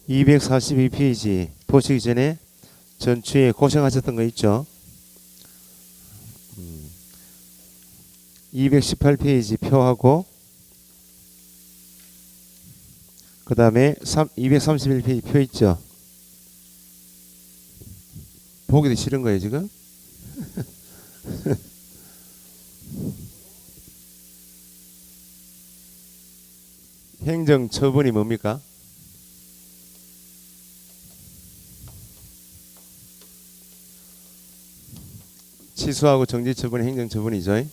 242페이지 보시기 전에 전주에 고생하셨던 거 있죠? 218페이지 표하고 그 다음에 231페이지 표 있죠? 보기도 싫은 거예요 지금? 행정처분이 뭡니까? 취소하고 정지처분이 행정처분이죠.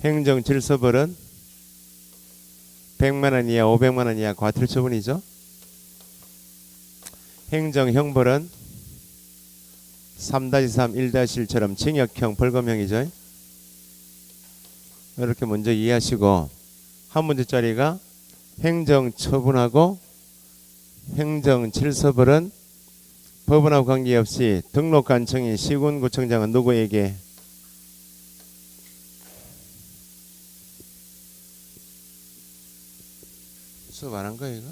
행정질서벌은 100만원 이하 500만원 이하 과태료처분이죠. 행정형벌은 3-3, 1-1처럼 징역형, 벌금형이죠. 이렇게 먼저 이해하시고 한 문제짜리가 행정처분하고 행정질서벌은 법원하고 관계없이 등록관청인 시군구청장은 누구에게 수업 안 한 거예요 이거?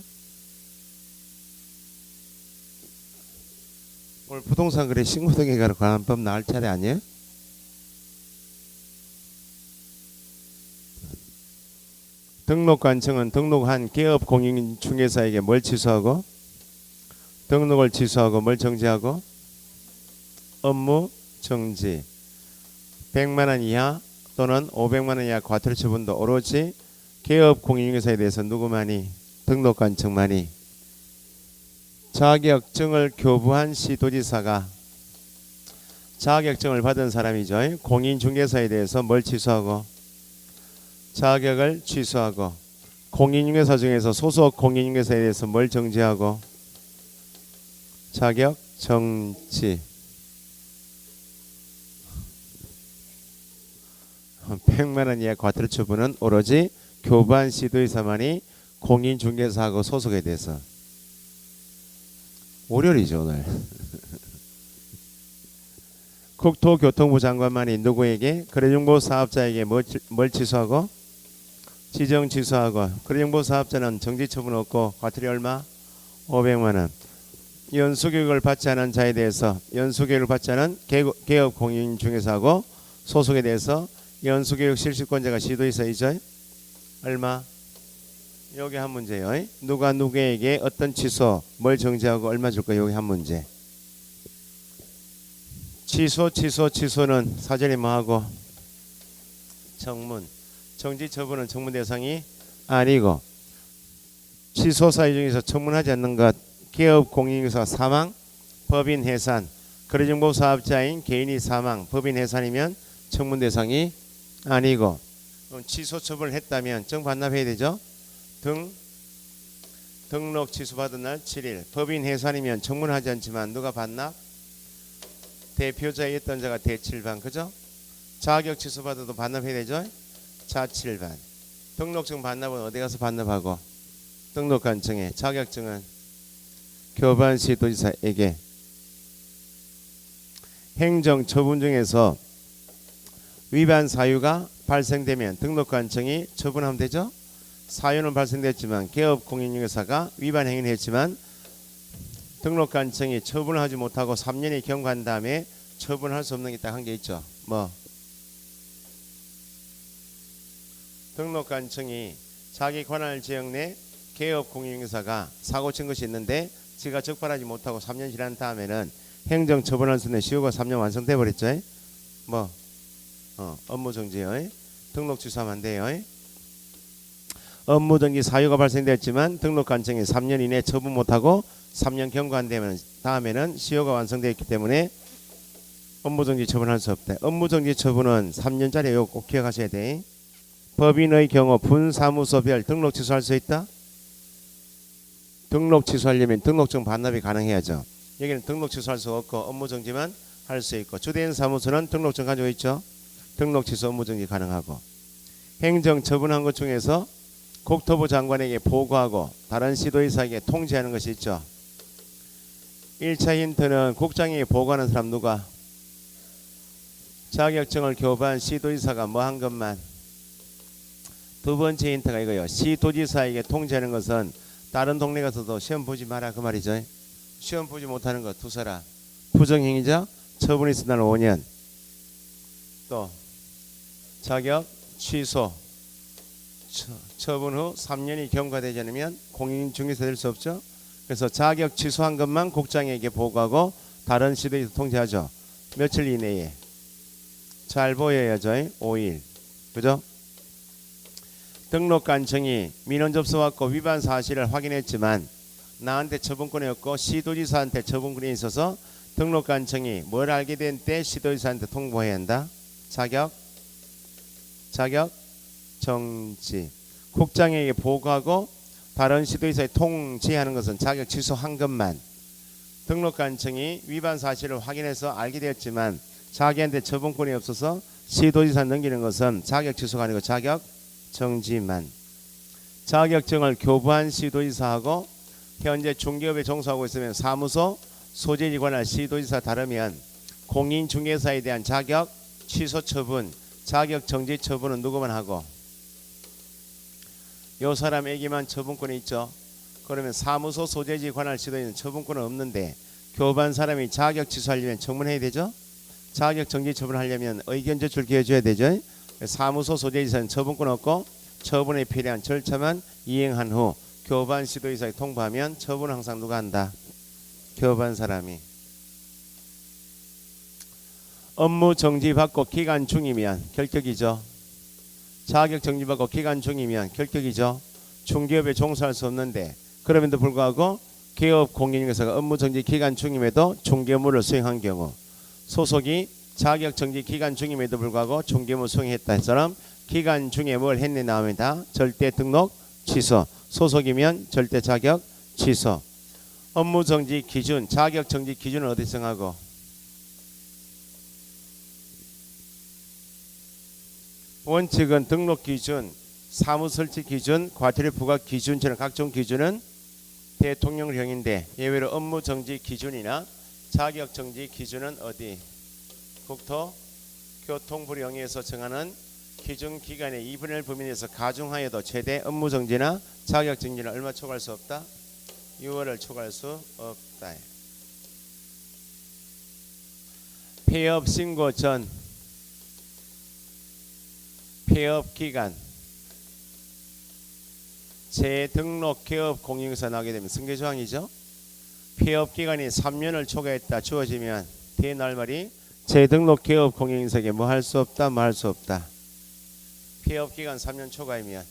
오늘 부동산 거래 신고등에 관한 법 나올 차례 아니에요? 등록관청은 등록한 개업 공인중개사에게 뭘 취소하고 등록을 취소하고 뭘 정지하고 업무 정지 100만원 이하 또는 500만원 이하 과태료 처분도 오로지 개업 공인중개사에 대해서 누구만이 등록관청만이 자격증을 교부한 시도지사가 자격증을 받은 사람이죠. 공인중개사에 대해서 뭘 취소하고 자격을 취소하고 공인중개사 중에서 소속 공인중개사에 대해서 뭘 정지하고 자격 정지 100만원 이하 과태료 처분은 오로지 교부한 시도지사만이 공인중개사하고 소속에 대해서 월요일이죠 오늘. 국토교통부 장관만이 누구에게 거래정보 사업자에게 뭘 취소하고 지정 취소하고 거래정보 사업자는 정지 처분 없고 과태료 얼마? 500만원. 연수교육을 받지 않은 자에 대해서 연수교육을 받지 않은 개업 공인중개사하고 소속에 대해서 연수교육 실시권자가 시도지사이죠. 얼마? 여기 한 문제요. 누가 누구에게 어떤 취소 뭘 정지하고 얼마 줄 거예요. 여기 한 문제. 취소는 사전에 뭐하고 청문 정지 처분은 청문 대상이 아니고 취소 사유 중에서 청문하지 않는 것 개업 공인중개사 사망 법인 해산 거래정보 사업자인 개인이 사망 법인 해산이면 청문 대상이 아니고 취소 처분을 했다면 정반납해야 되죠. 등록 취소받은 날 7일 법인 해산이면 청문하지 않지만 누가 반납? 대표자였던 자가 대칠반 그죠? 자격 취소받아도 반납해야 되죠? 자칠반 등록증 반납은 어디 가서 반납하고 등록관청에 자격증은 교부한 시도지사에게 행정처분 중에서 위반 사유가 발생되면 등록관청이 처분하면 되죠? 사유는 발생됐지만 개업 공인중개사가 위반 행위를 했지만 등록관청이 처분을 하지 못하고 3년이 경과한 다음에 처분할 수 없는 게 딱 한 게 있죠. 뭐 등록관청이 자기 권한을 지역 내 개업 공인중개사가 사고 친 것이 있는데 지가 적발하지 못하고 3년 지난 다음에는 행정처분할 수 있는 시효가 3년 완성돼 버렸죠. 뭐 업무정지요. 등록 취소하면 안 돼요. 업무정지 사유가 발생됐지만 등록관청이 3년 이내 처분 못하고 3년 경과한 다음에는 시효가 완성되었기 때문에 업무정지 처분할 수 없다. 업무정지 처분은 3년짜리 이거 꼭 기억하셔야 돼. 법인의 경우 분사무소별 등록 취소할 수 있다. 등록 취소하려면 등록증 반납이 가능해야죠. 여기는 등록 취소할 수 없고 업무정지만 할 수 있고 주된 사무소는 등록증 가지고 있죠. 등록 취소 업무정지 가능하고 행정처분한 것 중에서 국토부 장관에게 보고하고 다른 시도지사에게 통지하는 것이 있죠. 1차 힌트는 국장에게 보고하는 사람 누가? 자격증을 교부한 시도지사가 뭐 한 것만. 두 번째 힌트가 이거예요. 시도지사에게 통지하는 것은 다른 동네 가서도 시험 보지 마라 그 말이죠. 시험 보지 못하는 거 두서라. 부정행위자 처분이 있은 날 5년. 또 자격 취소 처분 후 3년이 경과되지 않으면 공인중개사 될 수 없죠. 그래서 자격 취소한 것만 국장에게 보고하고 다른 시도에서 통지하죠. 며칠 이내에. 잘 보여야죠. 5일. 그죠? 등록관청이 민원 접수받고 위반 사실을 확인했지만 나한테 처분권이 없고 시도지사한테 처분권이 있어서 등록관청이 뭘 알게 된 때 시도지사한테 통보해야 한다. 자격 정지. 국장에게 보고하고 다른 시도지사에 통지하는 것은 자격 취소한 것만. 등록관청이 위반 사실을 확인해서 알게 되었지만 자기한테 처분권이 없어서 시도지사 넘기는 것은 자격 취소가 아니고 자격 정지만. 자격증을 교부한 시도지사하고 현재 중개업에 종사하고 있으면 사무소 소재지 관할 시도지사 다르면 공인중개사에 대한 자격 취소 처분, 자격 정지 처분은 누구만 하고 요 사람에게만 처분권이 있죠. 그러면 사무소 소재지 관할 시도에는 처분권은 없는데 교부한 사람이 자격 취소하려면 청문해야 되죠. 자격 정지 처분하려면 의견 제출 기회 줘야 되죠. 사무소 소재지사는 처분권 없고 처분에 필요한 절차만 이행한 후 교부한 시도지사에 통보하면 처분은 항상 누가 한다? 교부한 사람이. 업무 정지받고 기간 중이면 결격이죠. 자격 정지받고 기간 중이면 결격이죠. 중개업에 종사할 수 없는데 그럼에도 불구하고 개업 공인중개사가 업무 정지 기간 중임에도 중개업무를 수행한 경우 소속이 자격 정지 기간 중임에도 불구하고 중개업무 수행했다 했처럼 기간 중에 뭘 했네 나오면 다 절대 등록 취소. 소속이면 절대 자격 취소. 업무 정지 기준, 자격 정지 기준은 어디 정하고? 원칙은 등록 기준, 사무 설치 기준, 과태료 부과 기준처럼 각종 기준은 대통령령인데 예외로 업무 정지 기준이나 자격 정지 기준은 어디? 국토교통부령에서 정하는 기준 기간의 2분의 1 범위 내에서 가중하여도 최대 업무 정지나 자격 정지는 얼마 초과할 수 없다? 6월을 초과할 수 없다. 폐업 신고 전 폐업 기간 재등록 개업 공인중개사 나오게 되면 승계조항이죠. 폐업 기간이 3년을 초과했다 주어지면 대날 말이 재등록 개업 공인중개사에게 뭐 할 수 없다 뭐 할 수 없다. 폐업 기간 3년 초과이면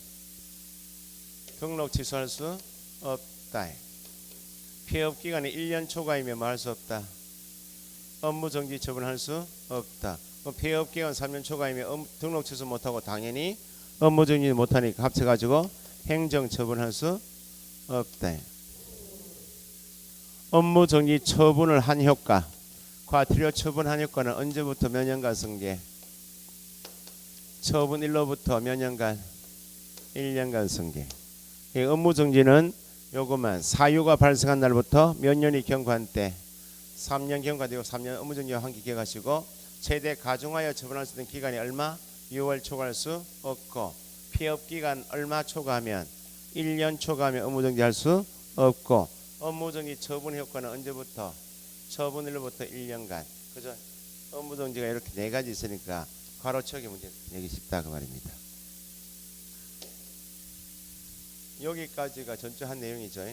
등록 취소할 수 없다. 폐업 기간이 1년 초과이면 뭐 할 수 없다. 업무 정지 처분할 수 없다. 폐업 기간 3년 초과이면 등록 취소 못하고 당연히 업무 정지 못하니까 합쳐가지고 행정 처분할 수 없다. 업무 정지 처분을 한 효과, 과태료 처분한 효과는 언제부터 몇 년간 승계? 처분일로부터 몇 년간? 1년간 승계. 업무 정지는 요것만 사유가 발생한 날부터 몇 년이 경과한 때 3년 경과되고 3년 업무 정지와 함께 기억하시고 최대 가중하여 처분할 수 있는 기간이 얼마? 6월 초과할 수 없고 폐업 기간 얼마 초과하면 1년 초과하면 업무 정지할 수 없고 업무 정지 처분 효과는 언제부터? 처분일로부터 1년간. 그죠? 업무 정지가 이렇게 네 가지 있으니까 가로치기 문제 내기 쉽다 그 말입니다. 여기까지가 전체 한 내용이죠.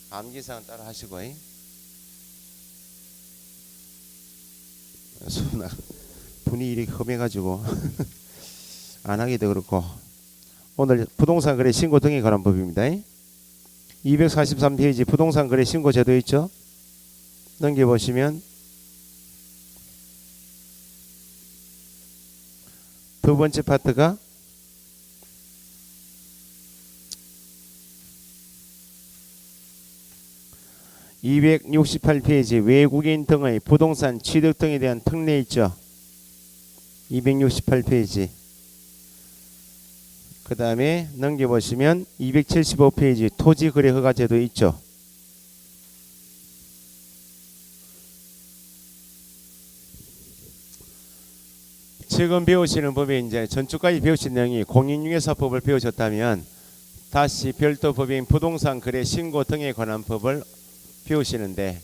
암기사항 따라 하시고. 수나 분이 이렇게 험해가지고 안 하기도 그렇고. 오늘 부동산 거래 신고 등에 관한 법입니다. 243페이지 부동산 거래 신고 제도 있죠. 넘겨보시면 두 번째 파트가 268페이지 외국인 등의 부동산 취득 등에 대한 특례 있죠. 268페이지. 그 다음에 넘겨보시면 275페이지 토지거래 허가 제도 있죠. 지금 배우시는 법에 이제 전주까지 배우신 내용이 공인중개사법을 배우셨다면 다시 별도 법인 부동산 거래 신고 등에 관한 법을 배우시는데,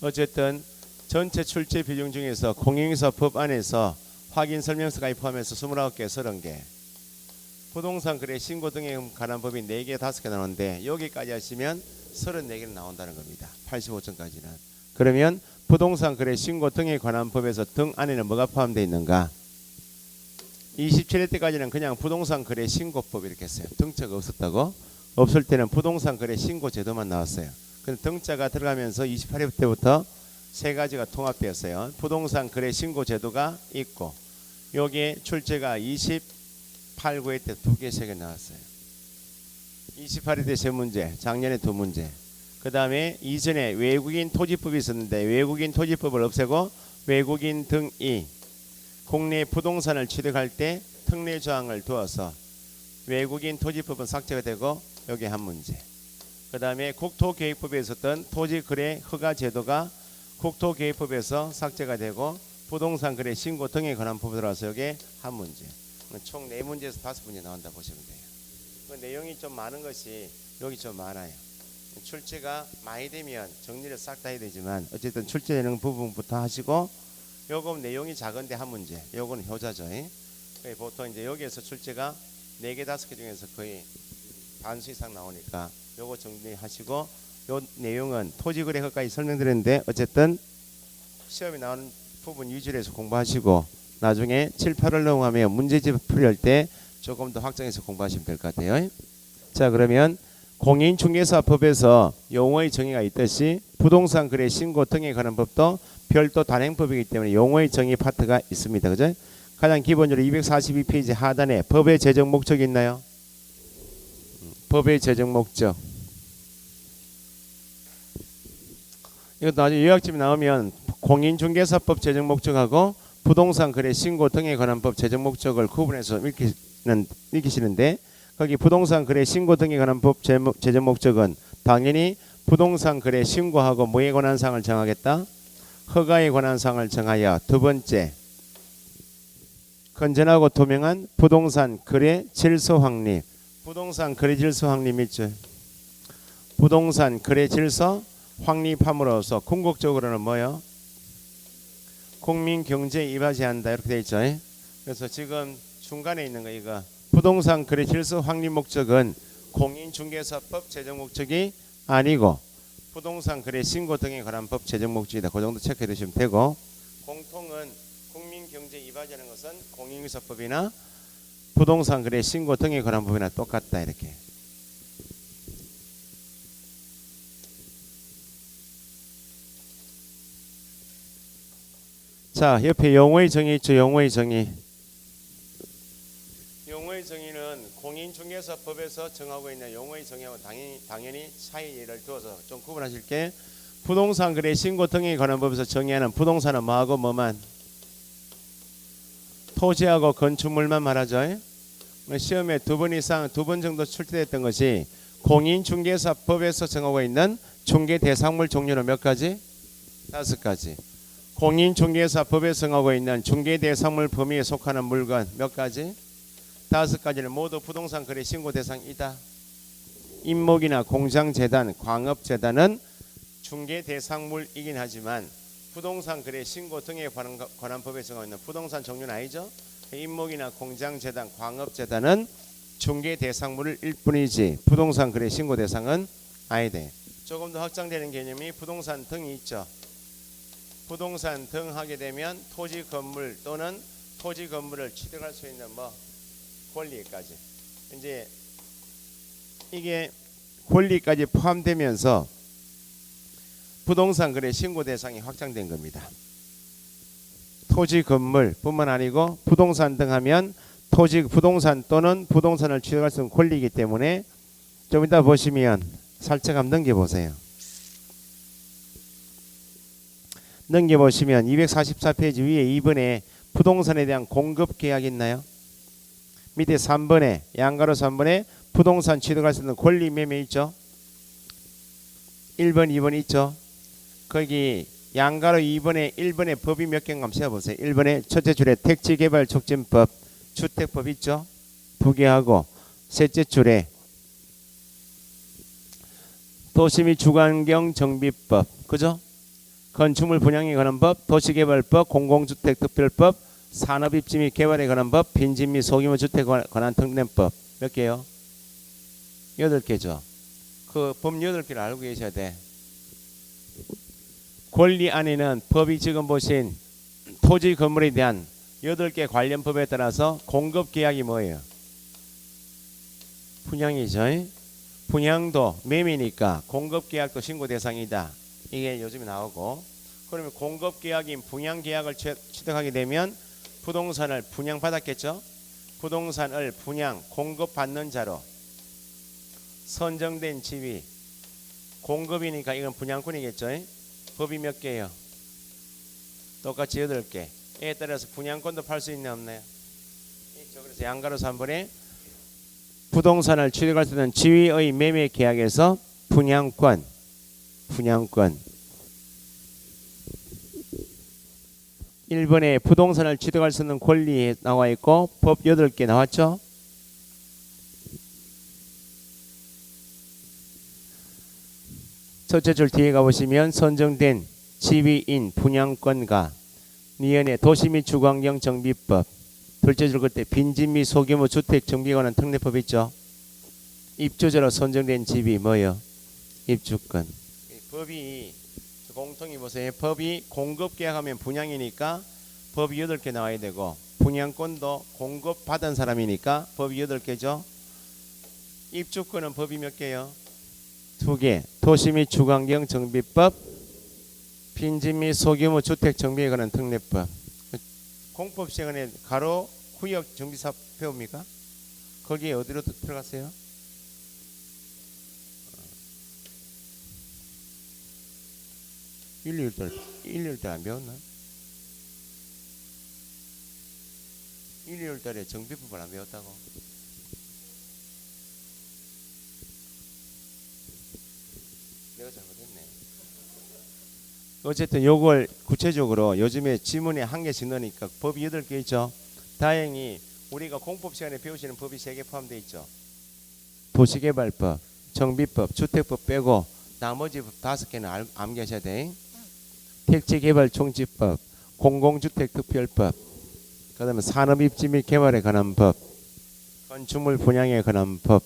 어쨌든 전체 출제 비중 중에서 공인중개사법 안에서 확인 설명서까지 포함해서 29개, 30개, 부동산 거래 신고 등에 관한 법이 4개, 5개 나오는데 여기까지 하시면 34개는 나온다는 겁니다. 85점까지는. 그러면 부동산 거래 신고 등에 관한 법에서 등 안에는 뭐가 포함되어 있는가? 27회 때까지는 그냥 부동산 거래 신고법 이렇게 했어요. 등자가 없었다고? 없을 때는 부동산 거래 신고 제도만 나왔어요. 근데 등자가 들어가면서 28회 때부터 세 가지가 통합되었어요. 부동산 거래 신고 제도가 있고, 여기에 출제가 28, 9회 때 2개, 3개 나왔어요. 28회 때 3문제, 작년에 2문제. 그 다음에 이전에 외국인 토지법이 있었는데 외국인 토지법을 없애고 외국인 등이 국내 부동산을 취득할 때 특례 조항을 두어서 외국인 토지법은 삭제가 되고 여기 한 문제. 그 다음에 국토계획법에 있었던 토지거래 허가 제도가 국토계획법에서 삭제가 되고 부동산 거래 신고 등에 관한 법에 들어와서 여기 한 문제. 총 4문제에서 5문제 나온다 보시면 돼요. 그 내용이 좀 많은 것이 여기 좀 많아요. 출제가 많이 되면 정리를 싹 다 해야 되지만 어쨌든 출제되는 부분부터 하시고, 요건 내용이 작은데 한 문제, 요거는 효자죠. 보통 이제 여기에서 출제가 4개, 5개 중에서 거의 반수 이상 나오니까 요거 정리하시고, 요 내용은 토지거래 허가까지 설명드렸는데 어쨌든 시험에 나오는 부분 위주로 해서 공부하시고 나중에 7, 8월 넘어가면 문제집 풀이할 때 조금 더 확장해서 공부하시면 될 것 같아요. 자, 그러면 공인중개사법에서 용어의 정의가 있듯이 부동산 거래 신고 등에 관한 법도 별도 단행법이기 때문에 용어의 정의 파트가 있습니다. 그죠? 가장 기본적으로 242페이지 하단에 법의 제정 목적이 있나요? 법의 제정 목적. 이것도 나중에 요약집이 나오면 공인중개사법 제정 목적하고 부동산 거래 신고 등에 관한 법 제정 목적을 구분해서 읽히시는데, 거기 부동산 거래 신고 등에 관한 법 제정 목적은 당연히 부동산 거래 신고하고 뭐에 관한 사항을 정하겠다? 허가에 관한 사항을 정하여, 두 번째 건전하고 투명한 부동산 거래 질서 확립. 부동산 거래 질서 확립 있죠. 부동산 거래 질서 확립함으로써 궁극적으로는 뭐요? 국민 경제에 이바지한다 이렇게 되어 있죠. 그래서 지금 중간에 있는 거 이거 부동산 거래 질서 확립 목적은 공인중개사법 제정 목적이 아니고 부동산 거래 신고 등에 관한 법 제정 목적이다. 그 정도 체크해 두시면 되고, 공통은 국민 경제에 이바지하는 것은 공인중개사법이나 부동산 거래 신고 등에 관한 법이나 똑같다 이렇게. 자, 옆에 용어의 정의 있죠. 용어의 정의. 용어의 정의는 공인중개사법에서 정하고 있는 용어의 정의하고 당연히 차이를 두어서 좀 구분하실 게, 부동산 거래 신고 등에 관한 법에서 정의하는 부동산은 뭐하고 뭐만? 토지하고 건축물만 말하죠. 시험에 2번 이상 2번 정도 출제됐던 것이 공인중개사법에서 정하고 있는 중개 대상물 종류는 몇 가지? 5가지. 공인중개사법에서 정하고 있는 중개 대상물 범위에 속하는 물건 몇 가지? 5가지는 모두 부동산 거래 신고 대상이다. 임목이나 공장재단, 광업재단은 중개 대상물이긴 하지만 부동산 거래 신고 등에 관한 법에 정하고 있는 부동산 종류는 아니죠. 임목이나 공장재단, 광업재단은 중개 대상물일 뿐이지 부동산 거래 신고 대상은 아니다. 조금 더 확장되는 개념이 부동산 등이 있죠. 부동산 등 하게 되면 토지 건물 또는 토지 건물을 취득할 수 있는 권리까지, 이제 이게 권리까지 포함되면서 부동산 거래 신고 대상이 확장된 겁니다. 토지 건물 뿐만 아니고 부동산 등 하면 부동산 또는 부동산을 취득할 수 있는 권리이기 때문에 좀 이따 보시면 살짝 한번 넘겨보세요. 넘겨보시면 244페이지 위에 2번에 부동산에 대한 공급 계약이 있나요? 밑에 3번에 양가로 3번에 부동산 취득할 수 있는 권리 매매 있죠. 1번 2번 있죠. 거기 양가로 2번에 1번에 법이 몇 개인가 한번 세어보세요. 1번에 첫째 줄에 택지개발촉진법 주택법 있죠. 2개 하고 셋째 줄에 도시 및 주거환경 정비법, 그죠? 건축물 분양에 관한 법, 도시개발법, 공공주택특별법, 산업입지 및 개발에 관한 법, 빈집 및 소규모 주택에 관한 특례법. 몇 개요? 8개죠. 그 법 8개를 알고 계셔야 돼. 권리 안에는 법이 지금 보신 토지 건물에 대한 8개 관련 법에 따라서 공급계약이 뭐예요? 분양이죠. 분양도 매매니까 공급계약도 신고 대상이다. 이게 요즘에 나오고, 그러면 공급계약인 분양계약을 취득하게 되면 부동산을 분양받았겠죠. 부동산을 분양 공급받는 자로 선정된 집이 공급이니까 이건 분양권이겠죠. 법이 몇 개예요? 똑같이 8개에 따라서 분양권도 팔 수 있나 없나요? 있죠. 그래서 양가로서 한 번에 부동산을 취득할 수 있는 지위의 매매 계약에서 분양권 1번에 부동산을 취득할 수 있는 권리에 나와 있고 법 8개 나왔죠. 첫째 줄 뒤에 가보시면 선정된 지위인 분양권과 니은의 도시 및 주거환경 정비법, 둘째 줄 그때 빈집 및 소규모 주택 정비에 관한 특례법 있죠. 입주자로 선정된 집이 뭐예요? 입주권. 법이 공통이 보세요. 법이 공급계약하면 분양이니까 법이 8개 나와야 되고 분양권도 공급받은 사람이니까 법이 8개죠. 입주권은 법이 몇 개요? 2개. 도시 및 주거환경 정비법, 빈집 및 소규모 주택 정비에 관한 특례법. 공법 시간에 가로 구역 정비사 배웁니까? 거기에 어디로 들어갔어요? 일요일달 안 배웠나? 일요일달에 정비법을 안 배웠다고? 내가 잘못했네. 어쨌든 요걸 구체적으로 요즘에 지문에 한 개씩 넣으니까 법이 8개 있죠. 다행히 우리가 공법 시간에 배우시는 법이 3개 포함되어 있죠. 도시개발법, 정비법, 주택법 빼고 나머지 법 5개는 암기하셔야 돼. 택지개발총지법, 공공주택특별법, 그 다음에 산업입지 및 개발에 관한 법, 건축물 분양에 관한 법,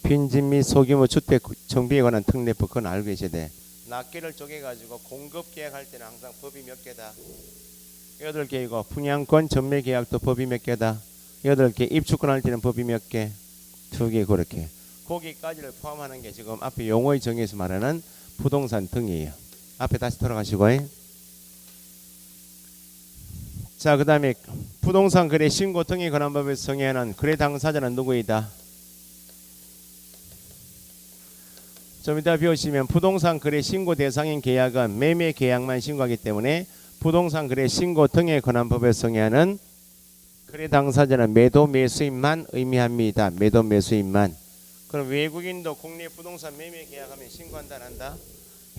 빈집 및 소규모 주택 정비에 관한 특례법, 그건 알고 계셔야 돼. 낱개를 쪼개가지고 공급계약할 때는 항상 법이 몇 개다? 8개이고 분양권 전매계약도 법이 몇 개다? 8개. 입주권 할 때는 법이 몇 개? 2개. 그렇게 거기까지를 포함하는 게 지금 앞에 용어의 정의에서 말하는 부동산 등이에요. 앞에 다시 돌아가시고. 자, 그 다음에 부동산 거래 신고 등에 관한 법에서 정의하는 거래 당사자는 누구이다? 좀 이따 배우시면 부동산 거래 신고 대상인 계약은 매매 계약만 신고하기 때문에 부동산 거래 신고 등에 관한 법에서 정의하는 거래 당사자는 매도 매수인만 의미합니다. 매도 매수인만. 그럼 외국인도 국내 부동산 매매 계약하면 신고한다 안 한다?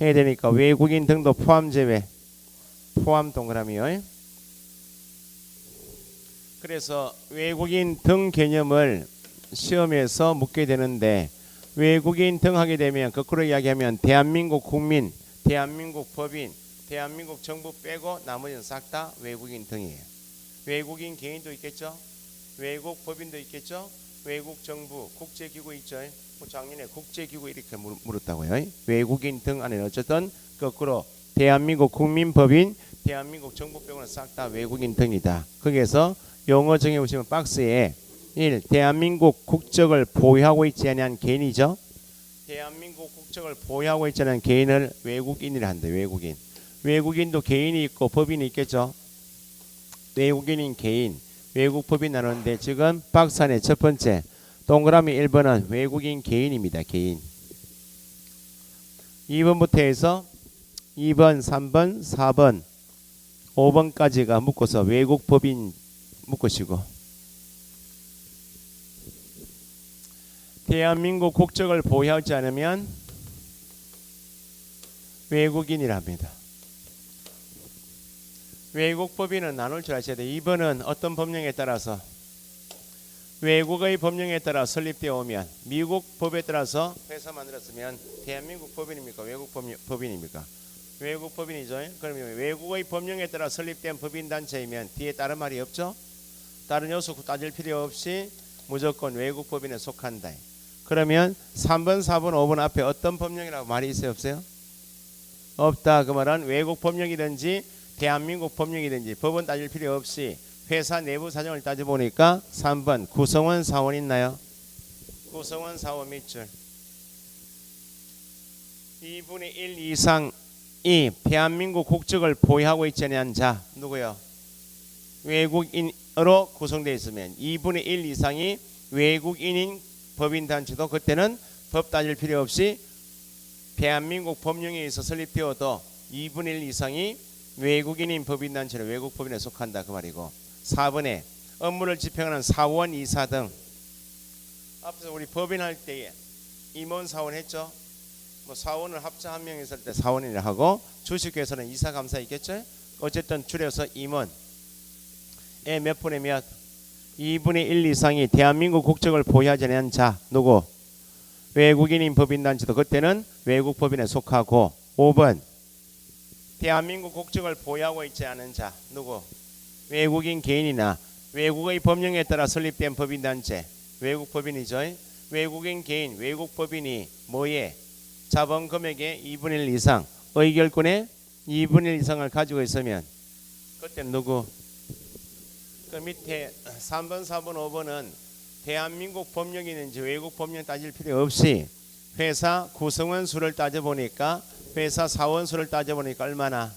해야 되니까 외국인 등도 포함 제외. 포함 동그라미요. 그래서 외국인 등 개념을 시험에서 묻게 되는데 외국인 등 하게 되면 거꾸로 이야기하면 대한민국 국민, 대한민국 법인, 대한민국 정부 빼고 나머지는 싹 다 외국인 등이에요. 외국인 개인도 있겠죠. 외국 법인도 있겠죠. 외국 정부, 국제기구 있죠. 작년에 국제기구 이렇게 물었다고요. 외국인 등 안에는 어쨌든 거꾸로 대한민국 국민 법인, 대한민국 정부 빼고는 싹 다 외국인 등이다. 거기에서 용어 정해 보시면 박스에 1. 대한민국 국적을 보유하고 있지 않은 개인이죠. 대한민국 국적을 보유하고 있지 않은 개인을 외국인이라 한대. 외국인. 외국인도 개인이 있고 법인이 있겠죠. 외국인인 개인, 외국 법인 나누는데 지금 박스 안에 첫 번째 동그라미 1번은 외국인 개인입니다. 개인. 2번부터 해서 2번, 3번, 4번, 5번까지가 묶어서 외국 법인 묶으시고 대한민국 국적을 보유하지 않으면 외국인이랍니다. 외국 법인은 나눌 줄 아셔야 돼요. 2번은 어떤 법령에 따라서 외국의 법령에 따라 설립되어 오면 미국 법에 따라서 회사 만들었으면 대한민국 법인입니까? 외국 법인입니까? 외국 법인이죠. 그러면 외국의 법령에 따라 설립된 법인단체이면 뒤에 다른 말이 없죠. 다른 요소 따질 필요 없이 무조건 외국 법인에 속한다. 그러면 3번, 4번, 5번 앞에 어떤 법령이라고 말이 있어요? 없어요? 없다. 그 말은 외국 법령이든지 대한민국 법령이든지 법은 따질 필요 없이 회사 내부 사정을 따져보니까 3번 구성원 사원 있나요? 구성원 사원 밑줄 2분의 1 이상이 대한민국 국적을 보유하고 있지 않은 자 누구요? 외국인으로 구성되어 있으면 2분의 1 이상이 외국인인 법인단체도 그때는 법 따질 필요 없이 대한민국 법령에 의해서 설립되어도 2분의 1 이상이 외국인인 법인단체는 외국법인에 속한다 그 말이고 4번에 업무를 집행하는 사원, 이사 등 앞서 우리 법인할 때에 임원, 사원 했죠. 뭐 사원을 합쳐 한 명 있을 때 사원이라 하고 주식회사는 이사, 감사 있겠죠. 어쨌든 줄여서 임원에 몇 분의 몇 2분의 1 이상이 대한민국 국적을 보유하지 않은 자 누구? 외국인인 법인단체도 그때는 외국법인에 속하고 5번 대한민국 국적을 보유하고 있지 않은 자 누구? 외국인 개인이나 외국의 법령에 따라 설립된 법인단체 외국법인이죠. 외국인 개인 외국법인이 뭐에 자본 금액의 2분의 1 이상 의결권의 2분의 1 이상을 가지고 있으면 그때 누구? 그 밑에 3번, 4번, 5번은 대한민국 법령이 있는지 외국 법령 따질 필요 없이 회사 구성원 수를 따져보니까 회사 사원 수를 따져보니까 얼마나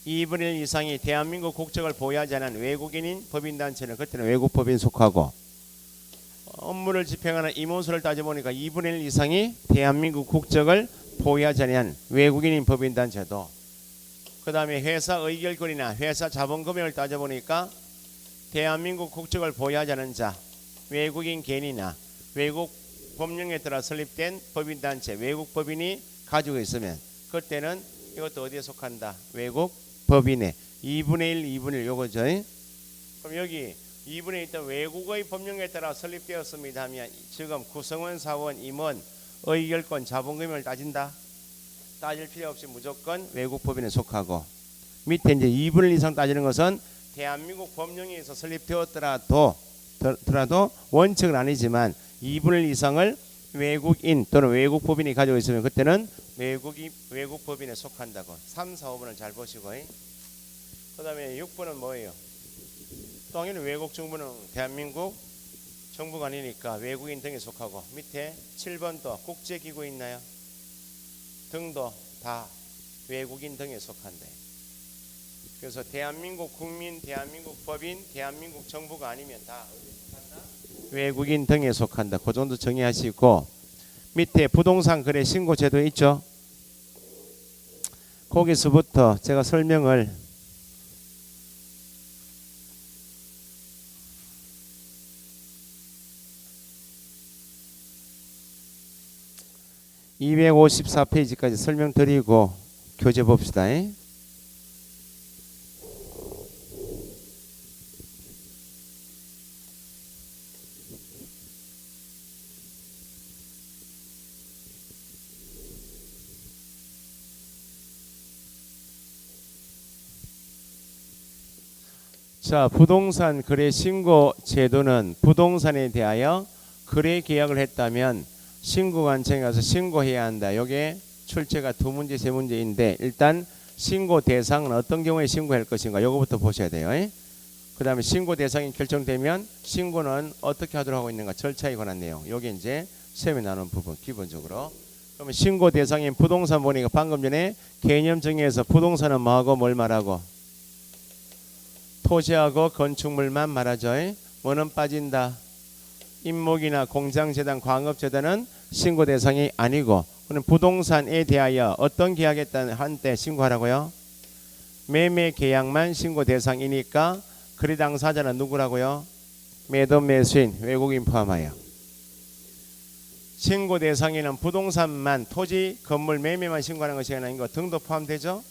2분의 1 이상이 대한민국 국적을 보유하지 않은 외국인인 법인단체는 그때는 외국법인 속하고 업무를 집행하는 임원수를 따져보니까 2분의 1 이상이 대한민국 국적을 보유하지 않은 외국인인 법인단체도 그 다음에 회사 의결권이나 회사 자본금액을 따져보니까 대한민국 국적을 보유하지 않은 자 외국인 개인이나 외국 법령에 따라 설립된 법인단체 외국법인이 가지고 있으면 그때는 이것도 어디에 속한다? 외국 법인에 2분의 1, 2분의 1 요거죠. 그럼 여기 2분의 1 있던 외국의 법령에 따라 설립되었습니다 하면 지금 구성원, 사원, 임원, 의결권, 자본금액을 따진다. 따질 필요 없이 무조건 외국 법인에 속하고 밑에 이제 2분의 1 이상 따지는 것은 대한민국 법령에 의해서 설립되었더라도 원칙은 아니지만 2분의 1 이상을 외국인 또는 외국 법인이 가지고 있으면 그때는 외국 법인에 속한다고. 3, 4, 5번을 잘 보시고 그 다음에 6번은 뭐예요? 당연히 외국 정부는 대한민국 정부가 아니니까 외국인 등에 속하고 밑에 7번도 국제기구 있나요? 등도 다 외국인 등에 속한다. 그래서 대한민국 국민, 대한민국 법인, 대한민국 정부가 아니면 다 외국인 등에 속한다. 그 정도 정의하시고 밑에 부동산 거래 신고 제도 있죠. 거기서부터 제가 설명을 (254페이지까지) 설명드리고 교재 봅시다. 자, 부동산 거래 신고 제도는 부동산에 대하여 거래 계약을 했다면 신고관청에 가서 신고해야 한다. 요게 출제가 2문제, 3문제인데 일단 신고 대상은 어떤 경우에 신고할 것인가 요거부터 보셔야 돼요. 그 다음에 신고 대상이 결정되면 신고는 어떻게 하도록 하고 있는가 절차에 관한 내용. 요게 이제 시험에 나오는 부분 기본적으로. 그러면 신고 대상인 부동산 보니까 방금 전에 개념 정의에서 부동산은 뭐하고 뭘 말하고 토지하고 건축물만 말하죠. 뭐는 빠진다. 임목이나 공장재단, 광업재단은 신고 대상이 아니고 그럼 부동산에 대하여 어떤 계약했다는 한때 신고하라고요? 매매 계약만 신고 대상이니까 거래 당사자는 누구라고요? 매도 매수인 외국인 포함하여. 신고 대상에는 부동산만 토지 건물 매매만 신고하는 것이 아니고 등도 포함되죠.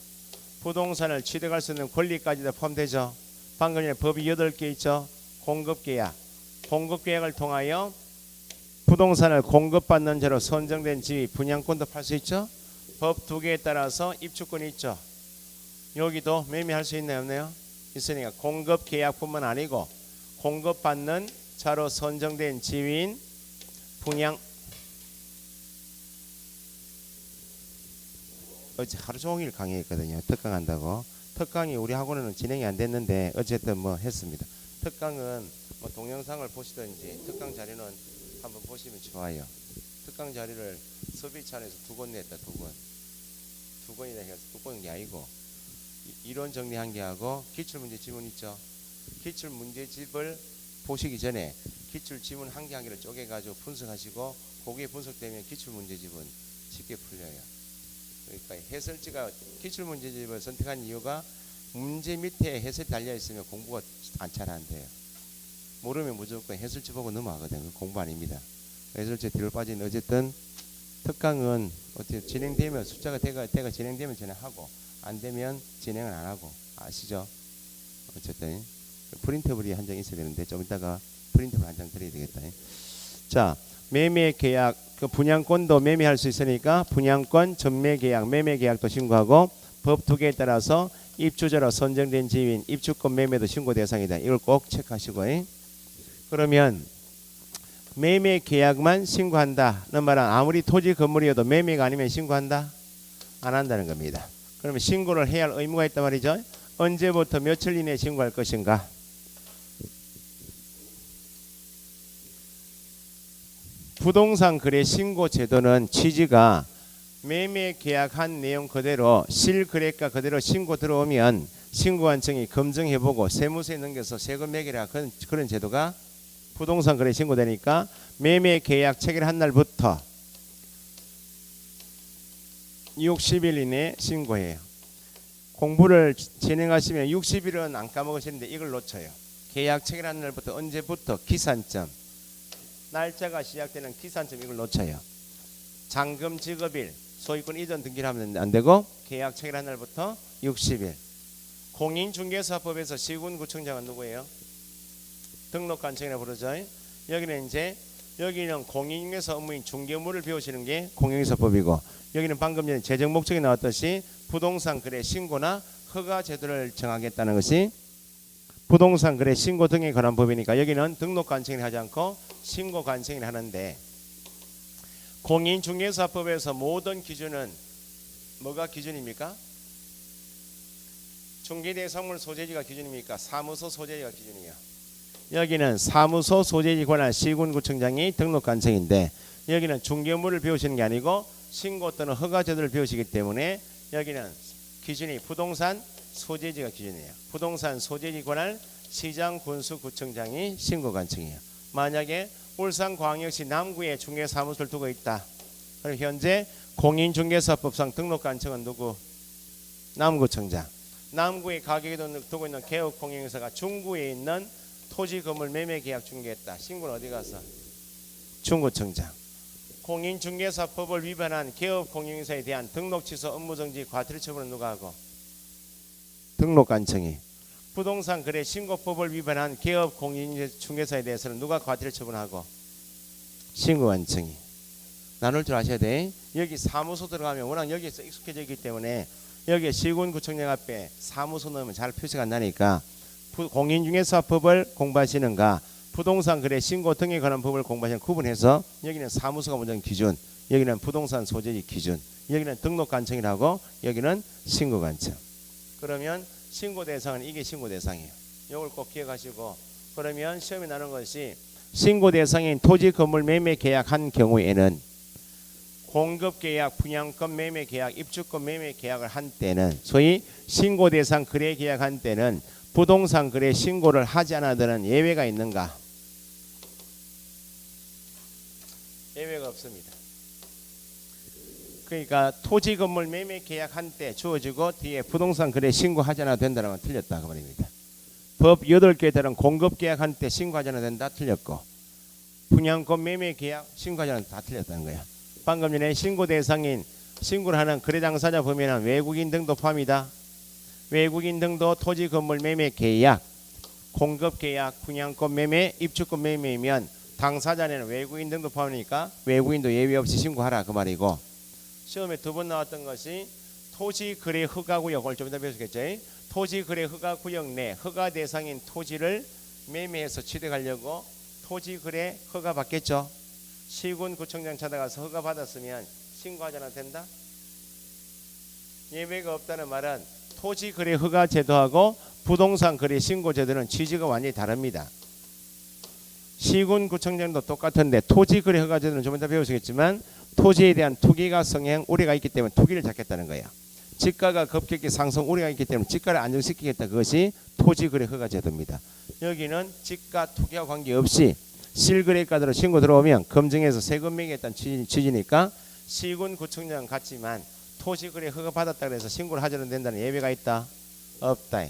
부동산을 취득할 수 있는 권리까지도 포함되죠. 방금 전에 법이 8개 있죠. 공급계약, 공급 계약을 통하여 부동산을 공급받는 자로 선정된 지위 분양권도 팔 수 있죠. 법 두 개에 따라서 입주권이 있죠. 여기도 매매할 수 있나요, 없나요? 있으니까 공급 계약뿐만 아니고 공급받는 자로 선정된 지위인 분양. 어제 하루 종일 강의했거든요. 특강한다고. 특강이 우리 학원에는 진행이 안 됐는데 어쨌든 뭐 했습니다. 특강은 뭐 동영상을 보시든지 특강 자료는 한번 보시면 좋아요. 특강 자료를 서비찬에서 2권 냈다. 2권이나 해서 2권이 아니고 이론 정리한 게 하고 기출문제 지문 있죠. 기출문제집을 보시기 전에 기출지문 한 개 한 개를 쪼개가지고 분석하시고 거기에 분석되면 기출문제집은 쉽게 풀려요. 그러니까 해설지가 기출문제집을 선택한 이유가 문제 밑에 해설이 달려있으면 공부가 잘 안 돼요. 모르면 무조건 해설지 보고 넘어가거든요. 공부 아닙니다. 해설지 뒤로 빠진 어쨌든 특강은 어떻게 진행되면 숫자가 대가 진행되면 진행하고 안 되면 진행을 안 하고 아시죠? 어쨌든 프린터블이 한 장 있어야 되는데 좀 이따가 프린터블 한 장 드려야 되겠다. 자, 매매 계약 그 분양권도 매매할 수 있으니까 분양권 전매 계약 매매 계약도 신고하고 법 두 개에 따라서 입주자로 선정된 지위인 입주권 매매도 신고 대상이다. 이걸 꼭 체크하시고. 그러면 매매 계약만 신고한다는 말은 아무리 토지 건물이어도 매매가 아니면 신고한다? 안 한다는 겁니다. 그러면 신고를 해야 할 의무가 있단 말이죠. 언제부터 며칠 이내에 신고할 것인가? 부동산 거래 신고 제도는 취지가 매매 계약한 내용 그대로 실거래가 그대로 신고 들어오면 신고관청이 검증해보고 세무서에 넘겨서 세금 매기라 그런 제도가 부동산 거래 신고되니까 매매 계약 체결한 날부터 60일 이내에 신고해요. 공부를 진행하시면 60일은 안 까먹으시는데 이걸 놓쳐요. 계약 체결한 날부터 언제부터 기산점 날짜가 시작되는 기산점 이걸 놓쳐요. 잔금 지급일 소유권 이전 등기를 하면 안 되고 계약 체결한 날부터 60일. 공인중개사법에서 시군구청장은 누구예요? 등록관청이라 부르죠. 여기는 공인중개사 업무인 중개물을 배우시는 게 공인중개사법이고 여기는 방금 전에 재정 목적이 나왔듯이 부동산 거래 신고나 허가 제도를 정하겠다는 것이 부동산 거래 신고 등에 관한 법이니까 여기는 등록관청을 하지 않고 신고관청을 하는데 공인중개사법에서 모든 기준은 뭐가 기준입니까? 중개대상물 소재지가 기준입니까? 사무소 소재지가 기준이에요. 여기는 사무소 소재지 관할 시군구청장이 등록관청인데 여기는 중개물을 배우시는 게 아니고 신고 또는 허가 제도를 배우시기 때문에 여기는 기준이 부동산 소재지가 기준이에요. 부동산 소재지 관할 시장군수구청장이 신고관청이에요. 만약에 울산광역시 남구에 중개사무소를 두고 있다. 그럼 현재 공인중개사법상 등록관청은 누구? 남구청장. 남구에 가격에 두고 있는 개업공인회사가 중구에 있는 토지 건물 매매 계약 중개했다. 신고는 어디 가서? 중구청장. 공인중개사법을 위반한 개업공인회사에 대한 등록 취소 업무정지 과태료 처분은 누가 하고? 등록관청이. 부동산 거래 신고법을 위반한 개업공인중개사에 대해서는 누가 과태료 처분하고? 신고관청이. 나눌 줄 아셔야 돼. 여기 사무소 들어가면 워낙 여기에서 익숙해져 있기 때문에 여기에 시군구청장 앞에 사무소 넣으면 잘 표시가 안 나니까 공인중개사법을 공부하시는가 부동산 거래 신고 등에 관한 법을 공부하시는 구분해서 여기는 사무소가 먼저 기준, 여기는 부동산 소재지 기준, 여기는 등록관청이라고 여기는 신고관청. 그러면 신고 대상은 이게 신고 대상이에요. 이걸 꼭 기억하시고 그러면 시험에 나오는 것이 신고 대상인 토지 건물 매매 계약한 경우에는 공급 계약, 분양권 매매 계약, 입주권 매매 계약을 한 때는 소위 신고 대상 거래 계약한 때는 부동산 거래 신고를 하지 않아도는 예외가 있는가? 예외가 없습니다. 그러니까 토지 건물 매매 계약한 때 주어지고 뒤에 부동산 거래 신고하지 않아도 된다는 건 틀렸다 그 말입니다. 법 8개에 따른 공급 계약한 때 신고하지 않아도 된다 틀렸고 분양권 매매 계약 신고하지 않아도 다 틀렸다는 거야. 방금 전에 신고 대상인 신고를 하는 거래 당사자 범위는 외국인 등도 포함이다. 외국인 등도 토지 건물 매매 계약 공급계약, 분양권 매매, 입주권 매매이면 당사자는 외국인 등도 포함이니까 외국인도 예외 없이 신고하라 그 말이고, 시험에 두 번 나왔던 것이 토지거래 허가구역, 오늘 좀 이따 배우시겠죠. 토지거래 허가구역 내 허가 대상인 토지를 매매해서 취득하려고 토지거래 허가 받겠죠. 시군구청장 찾아가서 허가 받았으면 신고하잖아. 된다. 예외가 없다는 말은 토지거래 허가 제도하고 부동산 거래 신고 제도는 취지가 완전히 다릅니다. 시군구청장도 똑같은데 토지거래 허가 제도는 좀 이따 배우시겠지만 토지에 대한 투기가 성행 우려가 있기 때문에 투기를 잡겠다는 거야. 지가가 급격히 상승 우려가 있기 때문에 지가를 안정시키겠다. 그것이 토지거래 허가 제도입니다. 여기는 지가 투기와 관계없이 실거래가대로 신고 들어오면 검증해서 세금 매기겠다는 취지니까 시군구청장 같지만 토지거래 허가 받았다 그래서 신고를 하지 않는다는 예외가 있다? 없다.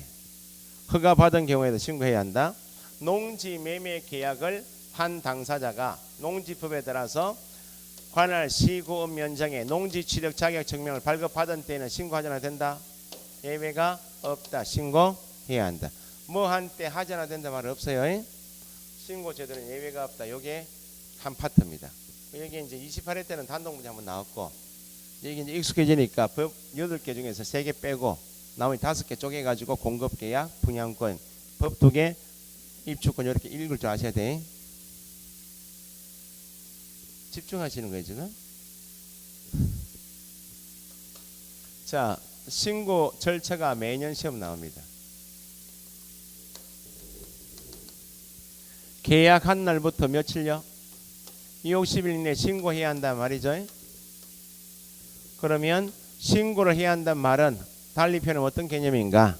허가 받은 경우에도 신고해야 한다. 농지 매매 계약을 한 당사자가 농지법에 따라서 관할 시구업 면장에 농지 취득 자격 증명을 발급받은 때에는 신고하지 않아야 된다. 예외가 없다. 신고해야 한다. 뭐 한때 하지 않아야 된다 말 없어요. 신고 제도는 예외가 없다. 요게 한 파트입니다. 여기 이제 28회 때는 단독 문제 한번 나왔고, 여기 이제 익숙해지니까 법 8개 중에서 3개 빼고 나머지 5개 쪼개 가지고 공급계약, 분양권, 법 2개, 입주권 이렇게 읽을 줄 아셔야 돼. 집중하시는 거예요 지금. 자, 신고 절차가 매년 시험 나옵니다. 계약한 날부터 며칠요? 60일 이내 신고해야 한단 말이죠. 그러면 신고를 해야 한단 말은 달리 표현은 어떤 개념인가?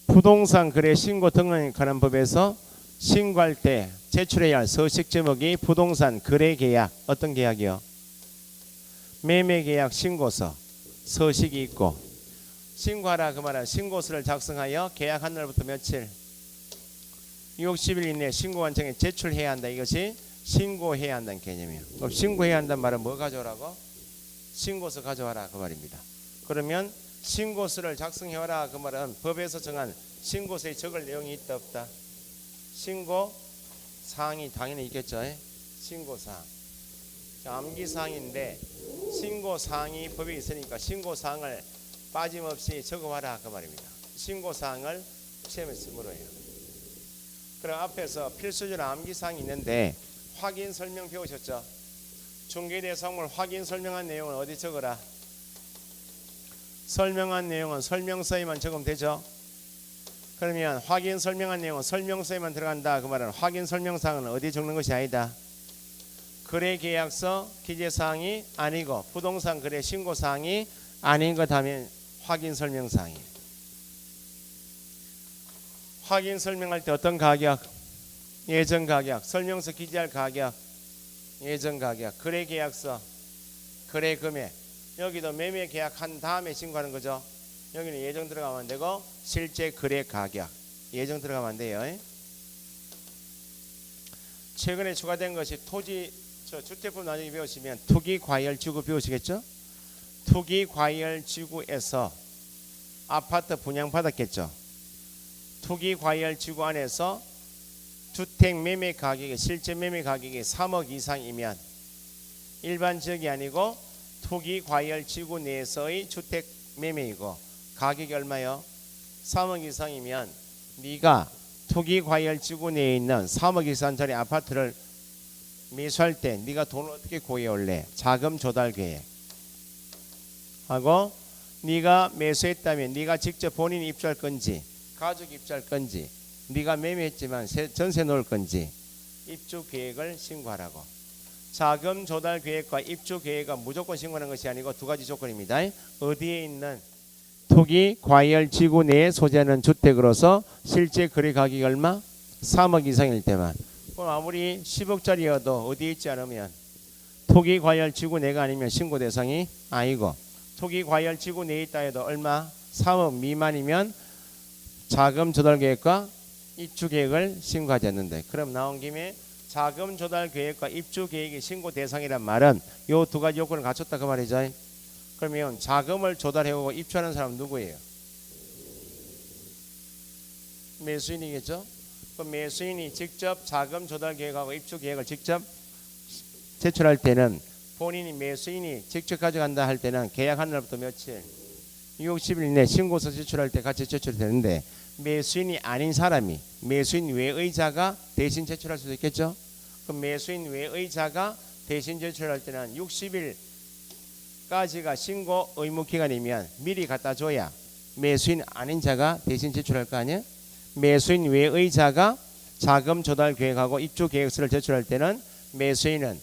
부동산 거래 신고 등록에 관한 법에서 신고할 때 제출해야 할 서식 제목이 부동산 거래 계약, 어떤 계약이요? 매매 계약 신고서 서식이 있고, 신고하라 그 말은 신고서를 작성하여 계약한 날부터 며칠 60일 이내 신고관청에 제출해야 한다. 이것이 신고해야 한다는 개념이에요. 그럼 신고해야 한다는 말은 뭐 가져오라고? 신고서 가져와라 그 말입니다. 그러면 신고서를 작성해와라 그 말은 법에서 정한 신고서에 적을 내용이 있다 없다? 신고 사항이 당연히 있겠죠. 신고 사항. 암기 사항인데 신고 사항이 법에 있으니까 신고 사항을 빠짐없이 적어와라 그 말입니다. 신고 사항을 시험에서 물어요. 그럼 앞에서 필수적으로 암기 사항이 있는데 확인 설명 배우셨죠? 중개대상물 확인 설명한 내용은 어디 적어라? 설명한 내용은 설명서에만 적으면 되죠. 그러면 확인 설명한 내용은 설명서에만 들어간다 그 말은 확인 설명사항은 어디 적는 것이 아니다. 거래계약서 기재사항이 아니고 부동산 거래 신고사항이 아닌 것 하면 확인 설명사항이에요. 확인 설명할 때 어떤 가격? 예전 가격. 설명서 기재할 가격. 예전 가격. 거래계약서 거래 금액. 여기도 매매 계약한 다음에 신고하는 거죠. 여기는 예정 들어가면 안 되고 실제 거래 가격 예정 들어가면 안 돼요. 최근에 추가된 것이 토지 주택법 나중에 배우시면 투기과열지구 배우시겠죠? 투기과열지구에서 아파트 분양받았겠죠. 투기과열지구 안에서 주택 매매 가격이 실제 매매 가격이 3억 이상이면 일반 지역이 아니고 투기과열지구 내에서의 주택 매매이고 가격이 얼마요? 3억 이상이면 네가 투기과열지구 내에 있는 3억 이상짜리 아파트를 매수할 때 네가 돈을 어떻게 구해올래? 자금 조달 계획 하고, 네가 매수했다면 네가 직접 본인 입주할 건지 가족 입주할 건지, 네가 매매했지만 전세 놓을 건지 입주 계획을 신고하라고. 자금 조달 계획과 입주 계획은 무조건 신고하는 것이 아니고 두 가지 조건입니다. 어디에 있는 토기 과열 지구 내에 소재하는 주택으로서 실제 거래 가격이 얼마? 3억 이상일 때만. 그럼 아무리 10억짜리여도 어디에 있지 않으면 토기 과열 지구 내가 아니면 신고 대상이 아니고, 토기 과열 지구 내에 있다 해도 얼마? 3억 미만이면 자금 조달 계획과 입주 계획을 신고하지 않는다. 그럼 나온 김에 자금 조달 계획과 입주 계획이 신고 대상이란 말은 요 두 가지 요건을 갖췄다 그 말이죠. 그러면 자금을 조달해오고 입주하는 사람은 누구예요? 매수인이겠죠. 그럼 매수인이 직접 자금 조달 계획하고 입주 계획을 직접 제출할 때는 본인이 매수인이 직접 가져간다 할 때는 계약한 날부터 며칠 60일 이내 신고서 제출할 때 같이 제출이 되는데 매수인이 아닌 사람이 매수인 외의 자가 대신 제출할 수도 있겠죠. 그럼 매수인 외의 자가 대신 제출할 때는 60일까지가 신고 의무 기간이면 미리 갖다 줘야 매수인 아닌 자가 대신 제출할 거 아니에요. 매수인 외의 자가 자금 조달 계획하고 입주 계획서를 제출할 때는 매수인은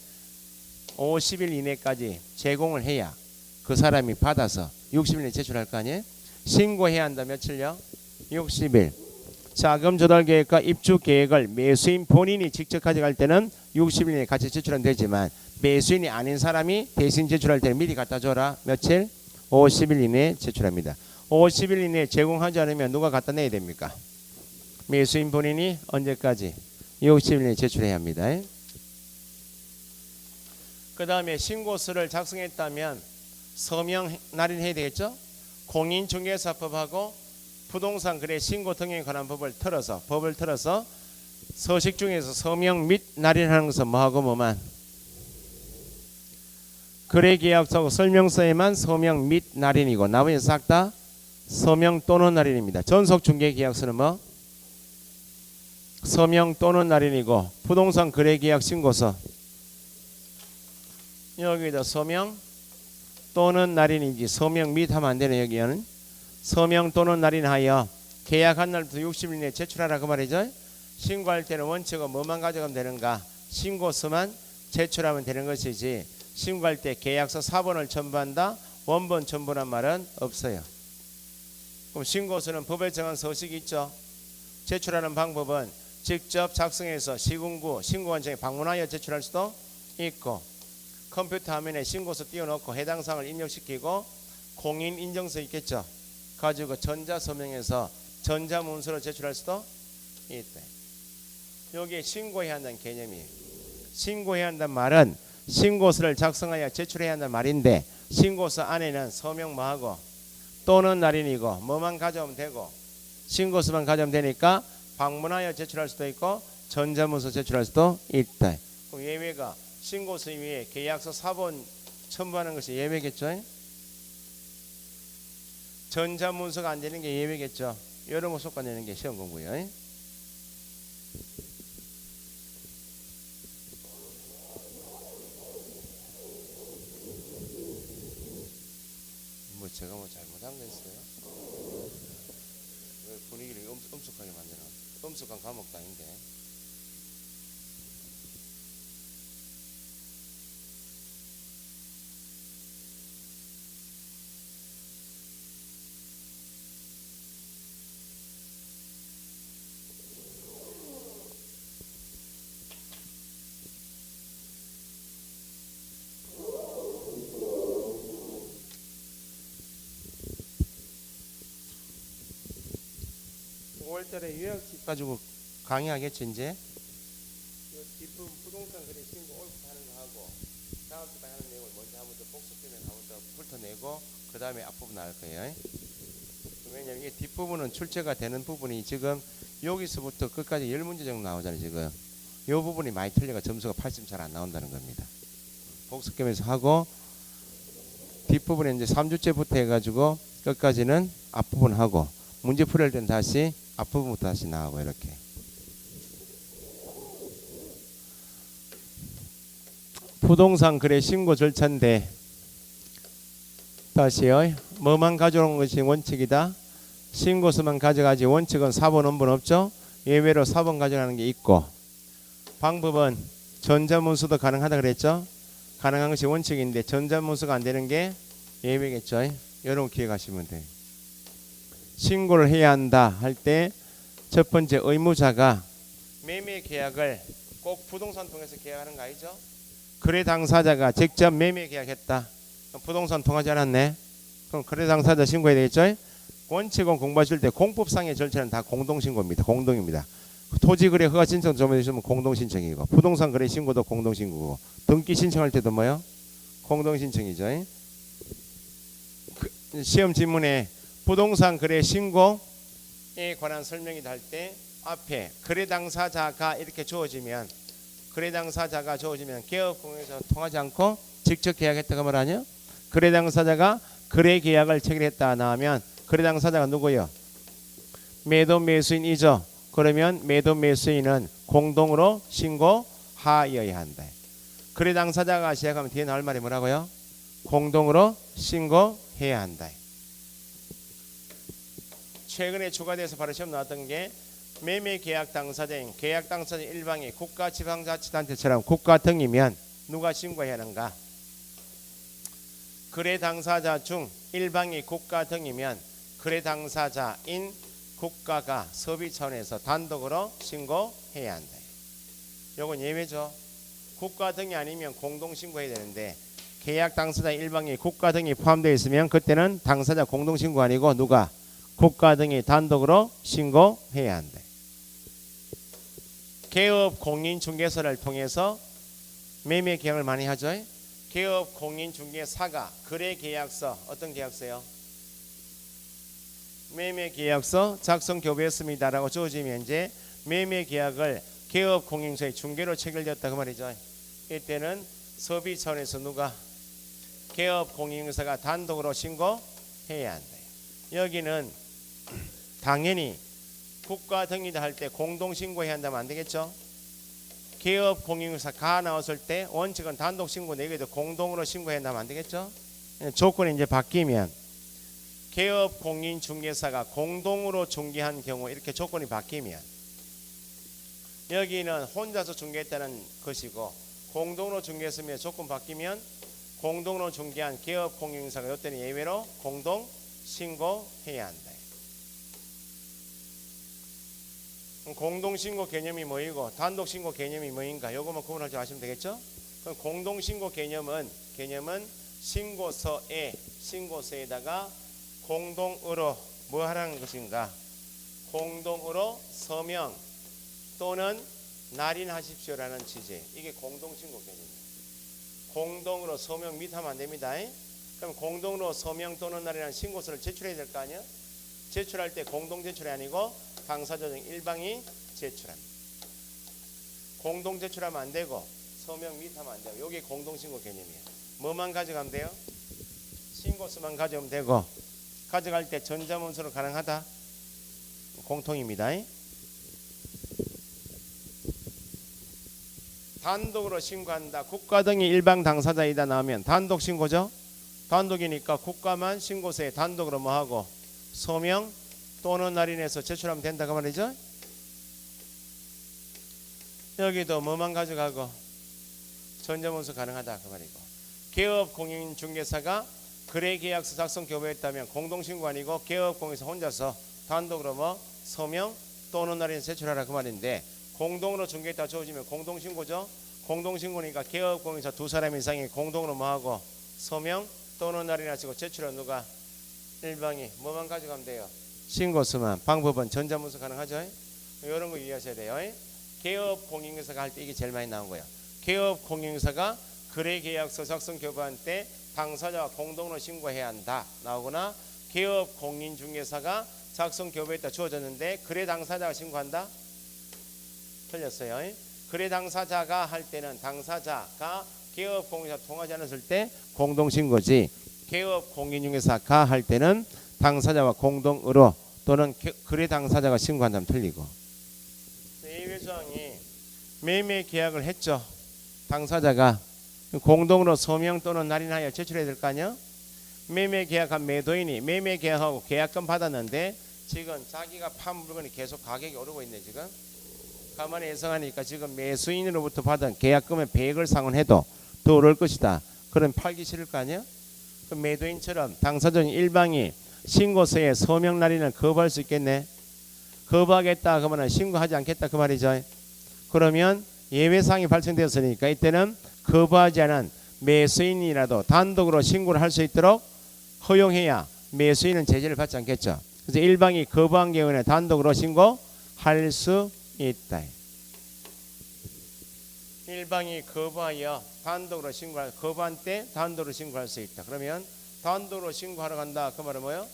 50일 이내까지 제공을 해야 그 사람이 받아서 60일 내에 제출할 거 아니에요. 신고해야 한다. 며칠요? 60일. 자금 조달 계획과 입주 계획을 매수인 본인이 직접 가져갈 때는 60일 내에 같이 제출하면 되지만 매수인이 아닌 사람이 대신 제출할 때는 미리 갖다 줘라. 며칠? 50일 이내에 제출합니다. 50일 이내에 제공하지 않으면 누가 갖다 내야 됩니까? 매수인 본인이 언제까지? 60일 내에 제출해야 합니다. 그 다음에 신고서를 작성했다면 서명 날인해야 되겠죠. 공인중개사법하고 부동산 거래 신고 등에 관한 법을 틀어서 서식 중에서 서명 및 날인하는 것은 뭐하고 뭐만 거래계약서하고 설명서에만 서명 및 날인이고 나머지는 싹 다 서명 또는 날인입니다. 전속중개계약서는 뭐? 서명 또는 날인이고 부동산 거래계약 신고서 여기다 서명 또는 날인이지 서명 및 하면 안 되네. 여기는 서명 또는 날인하여 계약한 날부터 60일 내에 제출하라 그 말이죠. 신고할 때는 원칙은 뭐만 가져가면 되는가? 신고서만 제출하면 되는 것이지 신고할 때 계약서 사본을 첨부한다 원본 첨부란 말은 없어요. 그럼 신고서는 법에 정한 서식이 있죠. 제출하는 방법은 직접 작성해서 시군구 신고관청에 방문하여 제출할 수도 있고 컴퓨터 화면에 신고서 띄워놓고 해당 사항을 입력시키고 공인인증서 있겠죠. 가지고 전자서명해서 전자문서로 제출할 수도 있다. 여기에 신고해야 한다는 개념이에요. 신고해야 한다는 말은 신고서를 작성하여 제출해야 한다는 말인데 신고서 안에는 서명 뭐하고 또는 날인이고 뭐만 가져오면 되고 신고서만 가져오면 되니까 방문하여 제출할 수도 있고 전자문서 제출할 수도 있다. 그럼 예외가 신고서 위에 계약서 사본 첨부하는 것이 예외겠죠. 전자문서가 안 되는 게 예외겠죠. 이런 거 속아내는 게 시험 공부예요. 뭐 제가 뭐 잘못한 거 있어요? 왜 분위기를 엄숙하게 만드나? 엄숙한 과목도 아닌데. 달에 요약집 가지고 강의하겠지 이제. 뒷부분 부동산 거래 신고 옳고 하는 거 하고 다음 주에 하는 내용을 먼저 한번 더 복습되면 한번 더 훑어내고 그 다음에 앞부분 나올 거예요. 왜냐면 이게 뒷부분은 출제가 되는 부분이 지금 여기서부터 끝까지 10문제 정도 나오잖아요. 지금 이 부분이 많이 틀려가 점수가 80 잘 안 나온다는 겁니다. 복습겸해서 하고 뒷부분에 이제 3주째부터 해가지고 끝까지는 앞부분 하고 문제 풀이할 때는 다시 앞부분부터 다시 나오고 이렇게. 부동산 거래 신고 절차인데 다시요. 뭐만 가져오는 것이 원칙이다. 신고서만 가져가지 원칙은 사본 원본 없죠. 예외로 사본 가져가는 게 있고 방법은 전자문서도 가능하다 그랬죠. 가능한 것이 원칙인데 전자문서가 안 되는 게 예외겠죠. 여러분 기억하시면 돼요. 신고를 해야 한다 할 때 첫 번째 의무자가 매매 계약을 꼭 부동산 통해서 계약하는 거 아니죠? 거래 당사자가 직접 매매 계약했다. 부동산 통하지 않았네. 그럼 거래 당사자 신고해야 되겠죠? 원칙은 공부하실 때 공법상의 절차는 다 공동신고입니다. 공동입니다. 토지거래 허가 신청 접수되시면 공동신청이고 부동산 거래 신고도 공동신고고 등기 신청할 때도 뭐요? 공동신청이죠. 시험 지문에 부동산 거래 신고 관한 설명이 할 때 앞에 거래 당사자가 이렇게 주어지면 개업공유에서 통하지 않고 직접 계약했다가 말하냐? 거래 당사자가 거래 계약을 체결했다 나오면 거래 당사자가 누구요? 매도 매수인이죠. 그러면 매도 매수인은 공동으로 신고하여야 한다. 거래 당사자가 시작하면 뒤에 나올 말이 뭐라고요? 공동으로 신고해야 한다. 최근에 추가돼서 바로 시험 나왔던 게 매매 계약 당사자인 계약 당사자 일방이 국가 지방자치단체처럼 국가 등이면 누가 신고해야 하는가? 거래 당사자 중 일방이 국가 등이면 거래 당사자인 국가가 서비 차원에서 단독으로 신고해야 한다. 요건 예외죠. 국가 등이 아니면 공동 신고해야 되는데 계약 당사자 일방이 국가 등이 포함되어 있으면 그때는 당사자 공동 신고 아니고 누가? 국가 등이 단독으로 신고해야 한다. 개업 공인중개사를 통해서 매매 계약을 많이 하죠. 개업 공인중개사가 거래계약서 어떤 계약서요? 매매계약서 작성 교부했습니다라고 주어지면 이제 매매계약을 개업 공인중개사의 중개로 체결되었다 그 말이죠. 이때는 서비 차원에서 누가? 개업 공인중개사가 단독으로 신고해야 한다. 여기는 당연히 국가 등이다 할 때 공동 신고해야 한다면 안 되겠죠. 개업 공인중개사가 나왔을 때 원칙은 단독 신고 내기도 공동으로 신고해야 한다면 안 되겠죠. 조건이 이제 바뀌면 개업 공인중개사가 공동으로 중개한 경우 이렇게 조건이 바뀌면 여기는 혼자서 중개했다는 것이고 공동으로 중개했으면 조건 바뀌면 공동으로 중개한 개업 공인중개사가 이때는 예외로 공동 신고해야 한다. 공동신고 개념이 뭐이고 단독신고 개념이 뭐인가 요것만 구분할 줄 아시면 되겠죠. 그럼 공동신고 개념은 신고서에다가 공동으로 뭐 하라는 것인가? 공동으로 서명 또는 날인하십시오라는 취지. 이게 공동신고 개념이에요. 공동으로 서명 및 하면 안 됩니다. 그럼 공동으로 서명 또는 날인하는 신고서를 제출해야 될 거 아니야? 제출할 때 공동 제출이 아니고 당사자 중 일방이 제출합니다. 공동 제출하면 안 되고 서명 및 하면 안 돼요. 이게 공동신고 개념이에요. 뭐만 가져가면 돼요? 신고서만 가져오면 되고 가져갈 때 전자문서로 가능하다. 공통입니다. 단독으로 신고한다. 국가 등이 일방 당사자이다 나오면 단독 신고죠. 단독이니까 국가만 신고서에 단독으로 뭐하고 서명 또는 날인해서 제출하면 된다 그 말이죠. 여기도 뭐만 가져가고 전자문서 가능하다 그 말이고 개업 공인중개사가 거래계약서 작성 교부했다면 공동신고 아니고 개업 공인중개사 혼자서 단독으로 뭐 서명 또는 날인해 제출하라 그 말인데 공동으로 중개했다 주어지면 공동신고죠. 공동신고니까 개업 공인중개사 두 사람 이상이 공동으로 뭐하고 서명 또는 날인하시고 제출한 누가? 일방이 뭐만 가져가면 돼요? 신고서만. 방법은 전자문서 가능하죠. 이런 거 이해하셔야 돼요. 개업 공인중개사가 할 때 이게 제일 많이 나온 거예요. 개업 공인중개사가 거래계약서 작성 교부한 때 당사자와 공동으로 신고해야 한다 나오거나 개업 공인중개사가 작성 교부했다 주어졌는데 거래 당사자가 신고한다? 틀렸어요. 거래 당사자가 할 때는 당사자가 개업 공인중개사 통하지 않았을 때 공동신고지 개업 공인중개사가 할 때는 당사자와 공동으로 또는 거래 당사자가 신고한다면 틀리고 예외조항이 매매 계약을 했죠. 당사자가 공동으로 서명 또는 날인하여 제출해야 될 거 아니야. 매매 계약한 매도인이 매매 계약하고 계약금 받았는데 지금 자기가 판 물건이 계속 가격이 오르고 있네. 지금 가만히 예상하니까 지금 매수인으로부터 받은 계약금의 배액을 상환해도 더 오를 것이다. 그럼 팔기 싫을 거 아니야. 그 매도인처럼 당사자인 일방이 신고서에 서명 날인을 거부할 수 있겠네. 거부하겠다 그러면 신고하지 않겠다 그 말이죠. 그러면 예외사항이 발생되었으니까 이때는 거부하지 않은 매수인이라도 단독으로 신고를 할 수 있도록 허용해야 매수인은 제재를 받지 않겠죠. 그래서 일방이 거부한 경우에 단독으로 신고할 수 있다. 일방이 거부하여 단독으로 거부한 때 단독으로 신고할 수 있다. 그러면 단독으로 신고하러 간다. 그 말은 뭐예요?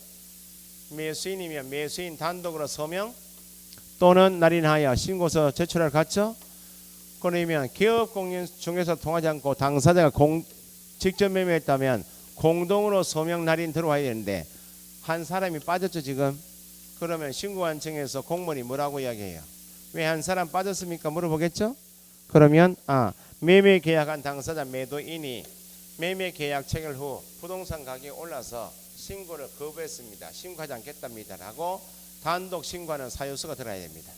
매수인이면 매수인 단독으로 서명 또는 날인하여 신고서 제출할 갔죠. 그러면 기업 공인 중에서 통하지 않고 당사자가 직접 매매했다면 공동으로 서명 날인 들어와야 되는데 한 사람이 빠졌죠 지금. 그러면 신고관청에서 공무원이 뭐라고 이야기해요? 왜 한 사람 빠졌습니까? 물어보겠죠. 그러면 매매 계약한 당사자 매도인이 매매 계약 체결 후 부동산 가격이 올라서 신고를 거부했습니다. 신고하지 않겠답니다 라고 단독 신고하는 사유서가 들어야 됩니다.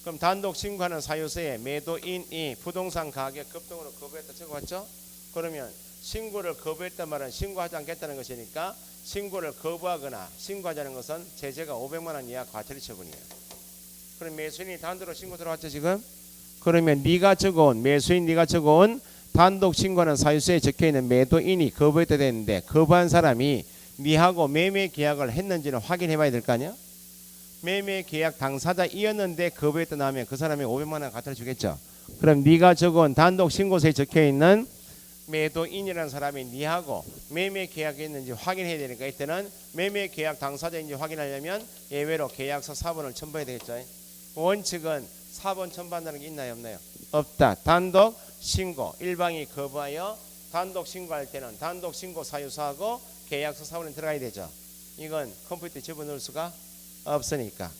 그럼 단독 신고하는 사유서에 매도인이 부동산 가격 급등으로 거부했다 적어왔죠. 그러면 신고를 거부했단 말은 신고하지 않겠다는 것이니까 신고를 거부하거나 신고하자는 것은 제재가 500만 원 이하 과태료 처분이에요. 그럼 매수인이 단독으로 신고 들어왔죠 지금. 그러면 네가 적어온 매수인 네가 적어온 단독 신고하는 사유서에 적혀있는 매도인이 거부했다 되는데 거부한 사람이 네하고 매매 계약을 했는지는 확인해 봐야 될 거 아니야. 매매 계약 당사자이었는데 거부했다 나오면 그 사람이 500만 원 과태료 주겠죠. 그럼 네가 적어온 단독 신고서에 적혀있는 매도인이라는 사람이 네하고 매매 계약했는지 확인해야 되니까 이때는 매매 계약 당사자인지 확인하려면 예외로 계약서 4번을 첨부해야 되겠죠. 원칙은 4번 첨부한다는 게 있나요 없나요? 없다. 단독 신고 일방이 거부하여 단독 신고할 때는 단독 신고 사유서하고 계약서 4번은 들어가야 되죠. 이건 컴퓨터에 집어넣을 수가 없으니까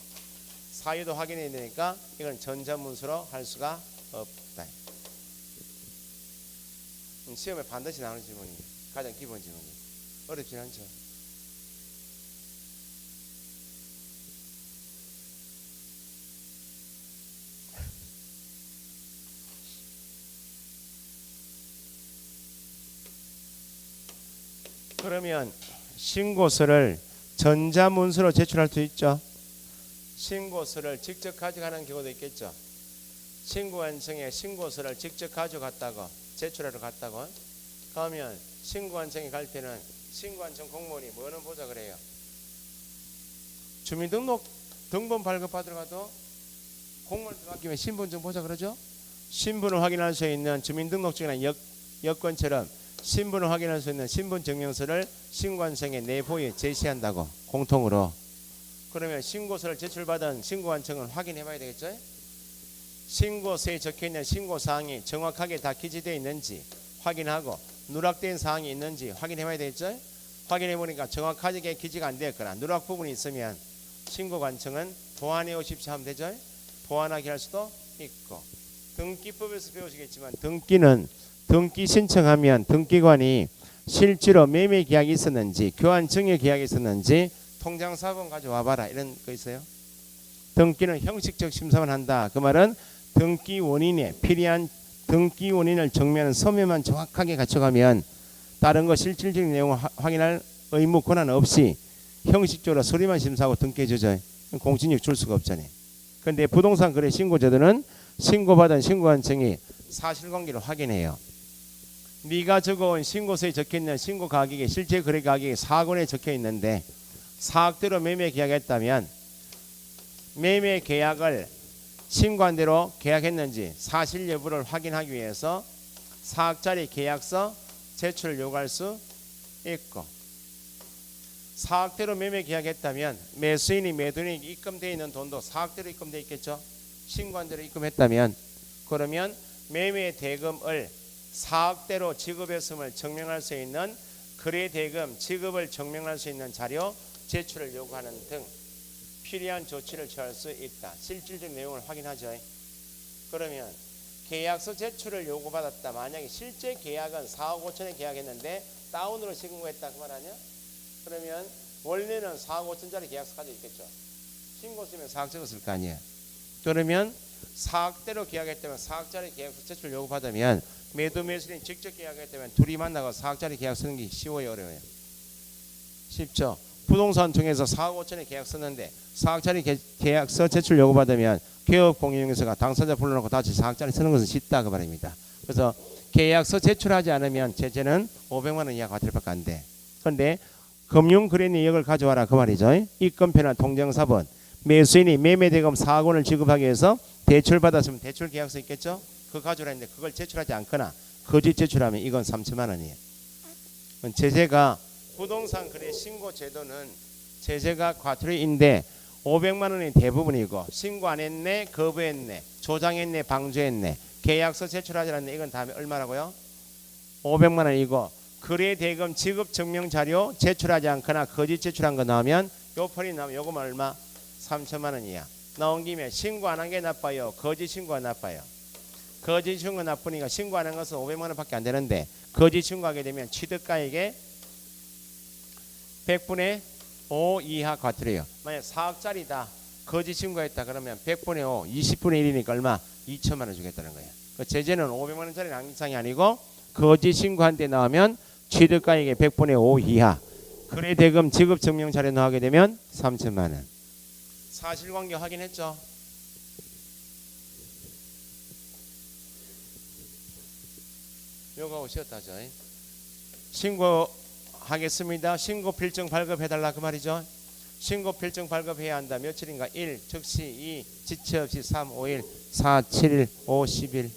사유도 확인해야 되니까 이건 전자문서로 할 수가 없다. 시험에 반드시 나오는 질문이 가장 기본 질문이 어렵진 않죠. 그러면 신고서를 전자문서로 제출할 수 있죠. 신고서를 직접 가져가는 경우도 있겠죠. 신고관청에 신고서를 직접 가져갔다고 제출하러 갔다고 그러면 신고관청에 갈 때는 신고관청 공무원이 뭐는 보자 그래요. 주민등록 등본 발급받으러 가도 공무원 맡기면 신분 좀 보자 그러죠. 신분을 확인할 수 있는 주민등록증이나 여권처럼 신분을 확인할 수 있는 신분증명서를 신고관청에 내보에 제시한다고 공통으로. 그러면 신고서를 제출받은 신고관청은 확인해 봐야 되겠죠. 신고서에 적혀있는 신고사항이 정확하게 다 기재되어 있는지 확인하고 누락된 사항이 있는지 확인해 봐야 되겠죠. 확인해 보니까 정확하게 기재가 안 되었거나 누락 부분이 있으면 신고관청은 보완해 오십시오 하면 되죠. 보완하게 할 수도 있고. 등기법에서 배우시겠지만 등기 신청하면 등기관이 실제로 매매 계약이 있었는지 교환 증여 계약이 있었는지 통장 사본 가져와 봐라 이런 거 있어요. 등기는 형식적 심사만 한다. 그 말은 등기 원인에 필요한 등기 원인을 정리하는 서면만 정확하게 갖춰가면 다른 거 실질적인 내용을 확인할 의무 권한 없이 형식적으로 서류만 심사하고 등기해 주죠. 공신력 줄 수가 없잖아요. 그런데 부동산 거래 신고제도는 신고받은 신고관청이 사실관계를 확인해요. 네가 적어온 신고서에 적혀있는 신고 가격이 실제 거래 가격이 4권에 적혀있는데 4억대로 매매 계약했다면 매매 계약을 신고한 대로 계약했는지 사실 여부를 확인하기 위해서 4억짜리 계약서 제출을 요구할 수 있고 4억대로 매매 계약했다면 매수인이 매도인이 입금되어 있는 돈도 4억대로 입금되어 있겠죠. 신고한 대로 입금했다면 그러면 매매 대금을 4억대로 지급했음을 증명할 수 있는 거래 대금 지급을 증명할 수 있는 자료 제출을 요구하는 등 필요한 조치를 취할 수 있다. 실질적 내용을 확인하죠. 그러면 계약서 제출을 요구받았다. 만약에 실제 계약은 4억 5천에 계약했는데 다운으로 신고했다 그 말 아니야? 그러면 원래는 4억 5천짜리 계약서 가지고 있겠죠. 신고 쓰면 4억 적었을 거 아니에요. 그러면 4억대로 계약했다면 4억짜리 계약서 제출 요구받으면 매도 매수인이 직접 계약했다면 둘이 만나고 4억짜리 계약 쓰는 게 쉬워요 어려워요? 쉽죠. 부동산 통해서 4억 5천에 계약 썼는데 4억짜리 계약서 제출 요구받으면 개업공인중개사가 당사자 불러놓고 다시 4억짜리 쓰는 것은 쉽다 그 말입니다. 그래서 계약서 제출하지 않으면 제재는 500만 원 이하 과태료밖에 안 돼. 그런데 금융거래 내역을 가져와라 그 말이죠. 입금표나 통장사본 매수인이 매매대금 4억 원을 지급하기 위해서 대출받았으면 대출계약서 있겠죠. 그거 가져오라 했는데 그걸 제출하지 않거나 거짓 제출하면 이건 3천만 원이에요. 제재가 부동산 거래 신고 제도는 제재가 과태료인데 500만 원이 대부분이고 신고 안 했네, 거부했네, 조장했네, 방조했네, 계약서 제출하지 않았네, 이건 다음에 얼마라고요? 500만 원이고 거래 대금 지급 증명 자료 제출하지 않거나 거짓 제출한 거 나오면 요 펄이 나오면 요거만 얼마? 3천만 원이야. 나온 김에 신고 안 한 게 나빠요, 거짓 신고가 나빠요? 거짓 신고 나쁘니까 신고 안 한 것은 500만 원밖에 안 되는데 거짓 신고하게 되면 취득가액의 100분의 5 이하 과태료예요. 만약 4억짜리다 거짓 신고했다 그러면 100분의 5 20분의 1이니까 얼마? 2천만 원 주겠다는 거예요. 그 제재는 500만 원짜리 항상이 아니고 거짓 신고한 데 나오면 취득가액의 100분의 5 이하, 거래 대금 지급 증명 자료 나오게 되면 3천만 원. 사실관계 확인했죠? 요거하고 쉬었다죠. 신고하겠습니다. 신고 필증 발급해달라 그 말이죠. 신고 필증 발급해야 한다. 며칠인가? 1, 즉시 2, 지체 없이 3, 5일, 4, 7일, 5, 10일.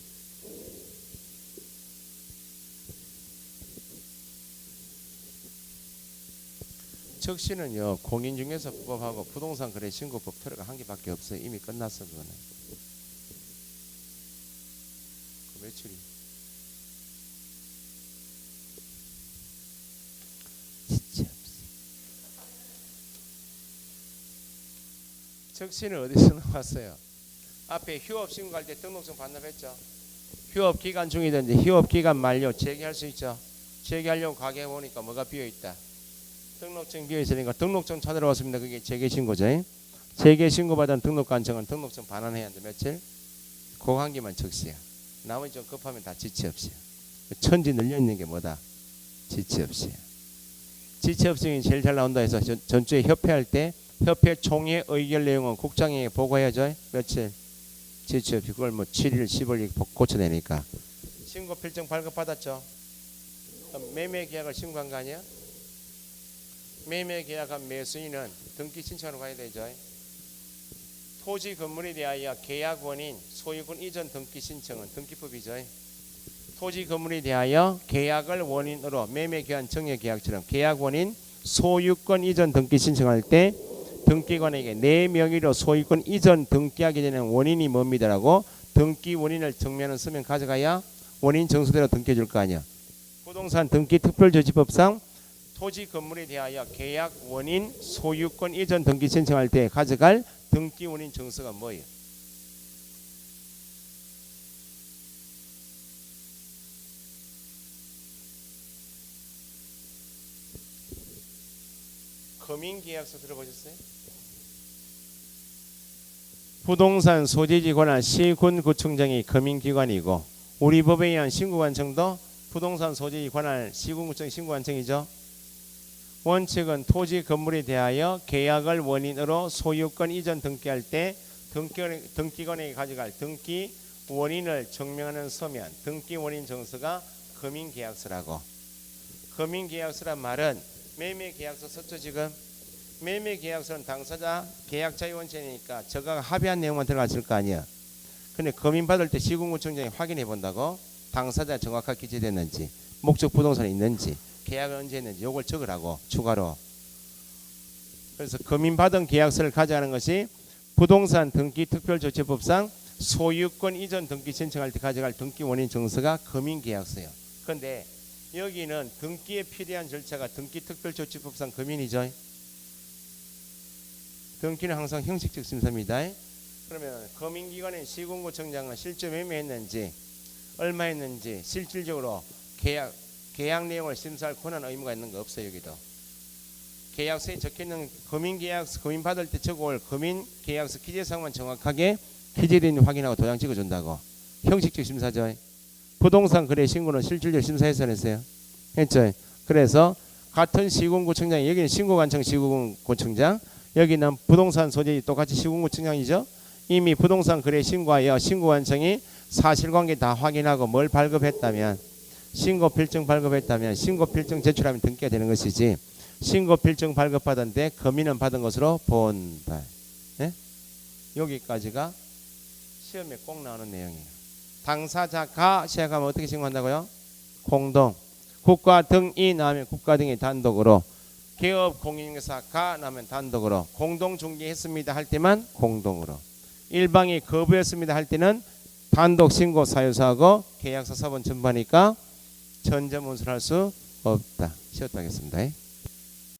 즉시는요 공인중개사법하고 부동산 거래 신고법 틀어가 한 개밖에 없어요. 이미 끝났어 그거는. 그 며칠이? 진짜 즉시는 어디서 나왔어요? 앞에 휴업 신고할 때 등록증 반납했죠. 휴업 기간 중이든지 휴업 기간 만료 재개할 수 있죠. 재개하려고 가게 보니까 뭐가 비어있다. 등록증 비어있으니까 등록증 찾으러 왔습니다. 그게 재개신고죠. 재개신고받은 등록관청은 등록증 반환해야 하는데 며칠? 그 한 개만 즉시야. 나머지 좀 급하면 다 지체 없이야. 천지 늘려있는 게 뭐다? 지체 없이야. 지체 없이 제일 잘 나온다 해서 전주에 협회할 때 협회 총회 의결 내용은 국장에게 보고해야죠. 며칠? 지체 없이. 그걸 뭐 7일 10일 고쳐내니까. 신고 필증 발급받았죠. 매매 계약을 신고한 거 아니야? 매매 계약한 매수인은 등기 신청하러 가야 되죠. 토지 건물에 대하여 계약 원인 소유권 이전 등기 신청은 등기법이죠. 토지 건물에 대하여 계약을 원인으로 매매 교환 정액 계약처럼 계약 원인 소유권 이전 등기 신청할 때 등기관에게 내 명의로 소유권 이전 등기하게 되는 원인이 뭡니다라고 등기 원인을 정면을 쓰면 가져가야 원인 정수대로 등기해 줄 거 아니야. 부동산 등기 특별조치법상 토지 건물에 대하여 계약 원인 소유권 이전 등기 신청할 때 가져갈 등기 원인 정서가 뭐예요? 거민계약서 들어보셨어요? 부동산 소재지 관할 시군구청장이 거민기관이고 우리 법에 의한 신고관청도 부동산 소재지 관할 시군구청 신고관청이죠. 원칙은 토지 건물에 대하여 계약을 원인으로 소유권 이전 등기할 때 등기관에게 가져갈 등기 원인을 증명하는 서면 등기 원인 정서가 거민계약서라고. 거민계약서란 말은 매매계약서 썼죠 지금? 매매계약서는 당사자 계약자의 원칙이니까 저가 합의한 내용만 들어갔을 거 아니야. 근데 거민받을 때 시군구청장이 확인해 본다고 당사자 정확하게 기재됐는지 목적 부동산이 있는지 계약을 언제 했는지 요걸 적으라고 추가로. 그래서 거민받은 계약서를 가져가는 것이 부동산 등기 특별조치법상 소유권 이전 등기 신청할 때 가져갈 등기 원인 정서가 거민계약서예요. 그런데 여기는 등기에 필요한 절차가 등기 특별조치법상 거민이죠. 등기는 항상 형식적 심사입니다. 그러면 거민기관인 시군구청장은 실제 매매했는지 얼마 했는지 실질적으로 계약 내용을 심사할 권한 의무가 있는 거 없어요. 여기도 계약서에 적혀있는 거민계약서 거민받을 때 적어올 거민계약서 기재사항만 정확하게 기재된 확인하고 도장 찍어준다고. 형식적 심사죠. 부동산 거래 신고는 실질적 심사해서 했어요. 했죠. 그래서 같은 시군구청장, 여기는 신고관청 시군구청장, 여기는 부동산 소재지 똑같이 시군구청장이죠. 이미 부동산 거래 신고하여 신고관청이 사실관계 다 확인하고 뭘 발급했다면 신고 필증 발급했다면 신고 필증 제출하면 등기가 되는 것이지 신고 필증 발급받은데 거민은 받은 것으로 본다. 네? 여기까지가 시험에 꼭 나오는 내용이에요. 당사자가 시작하면 어떻게 신고한다고요? 공동. 국가 등이 나오면 국가 등이 단독으로 개업 공인중개사가 나면 단독으로, 공동 중개했습니다 할 때만 공동으로, 일방이 거부했습니다 할 때는 단독 신고 사유서하고 계약서 서본 전부하니까 전점 운송할 수 없다. 쉬었다 하겠습니다.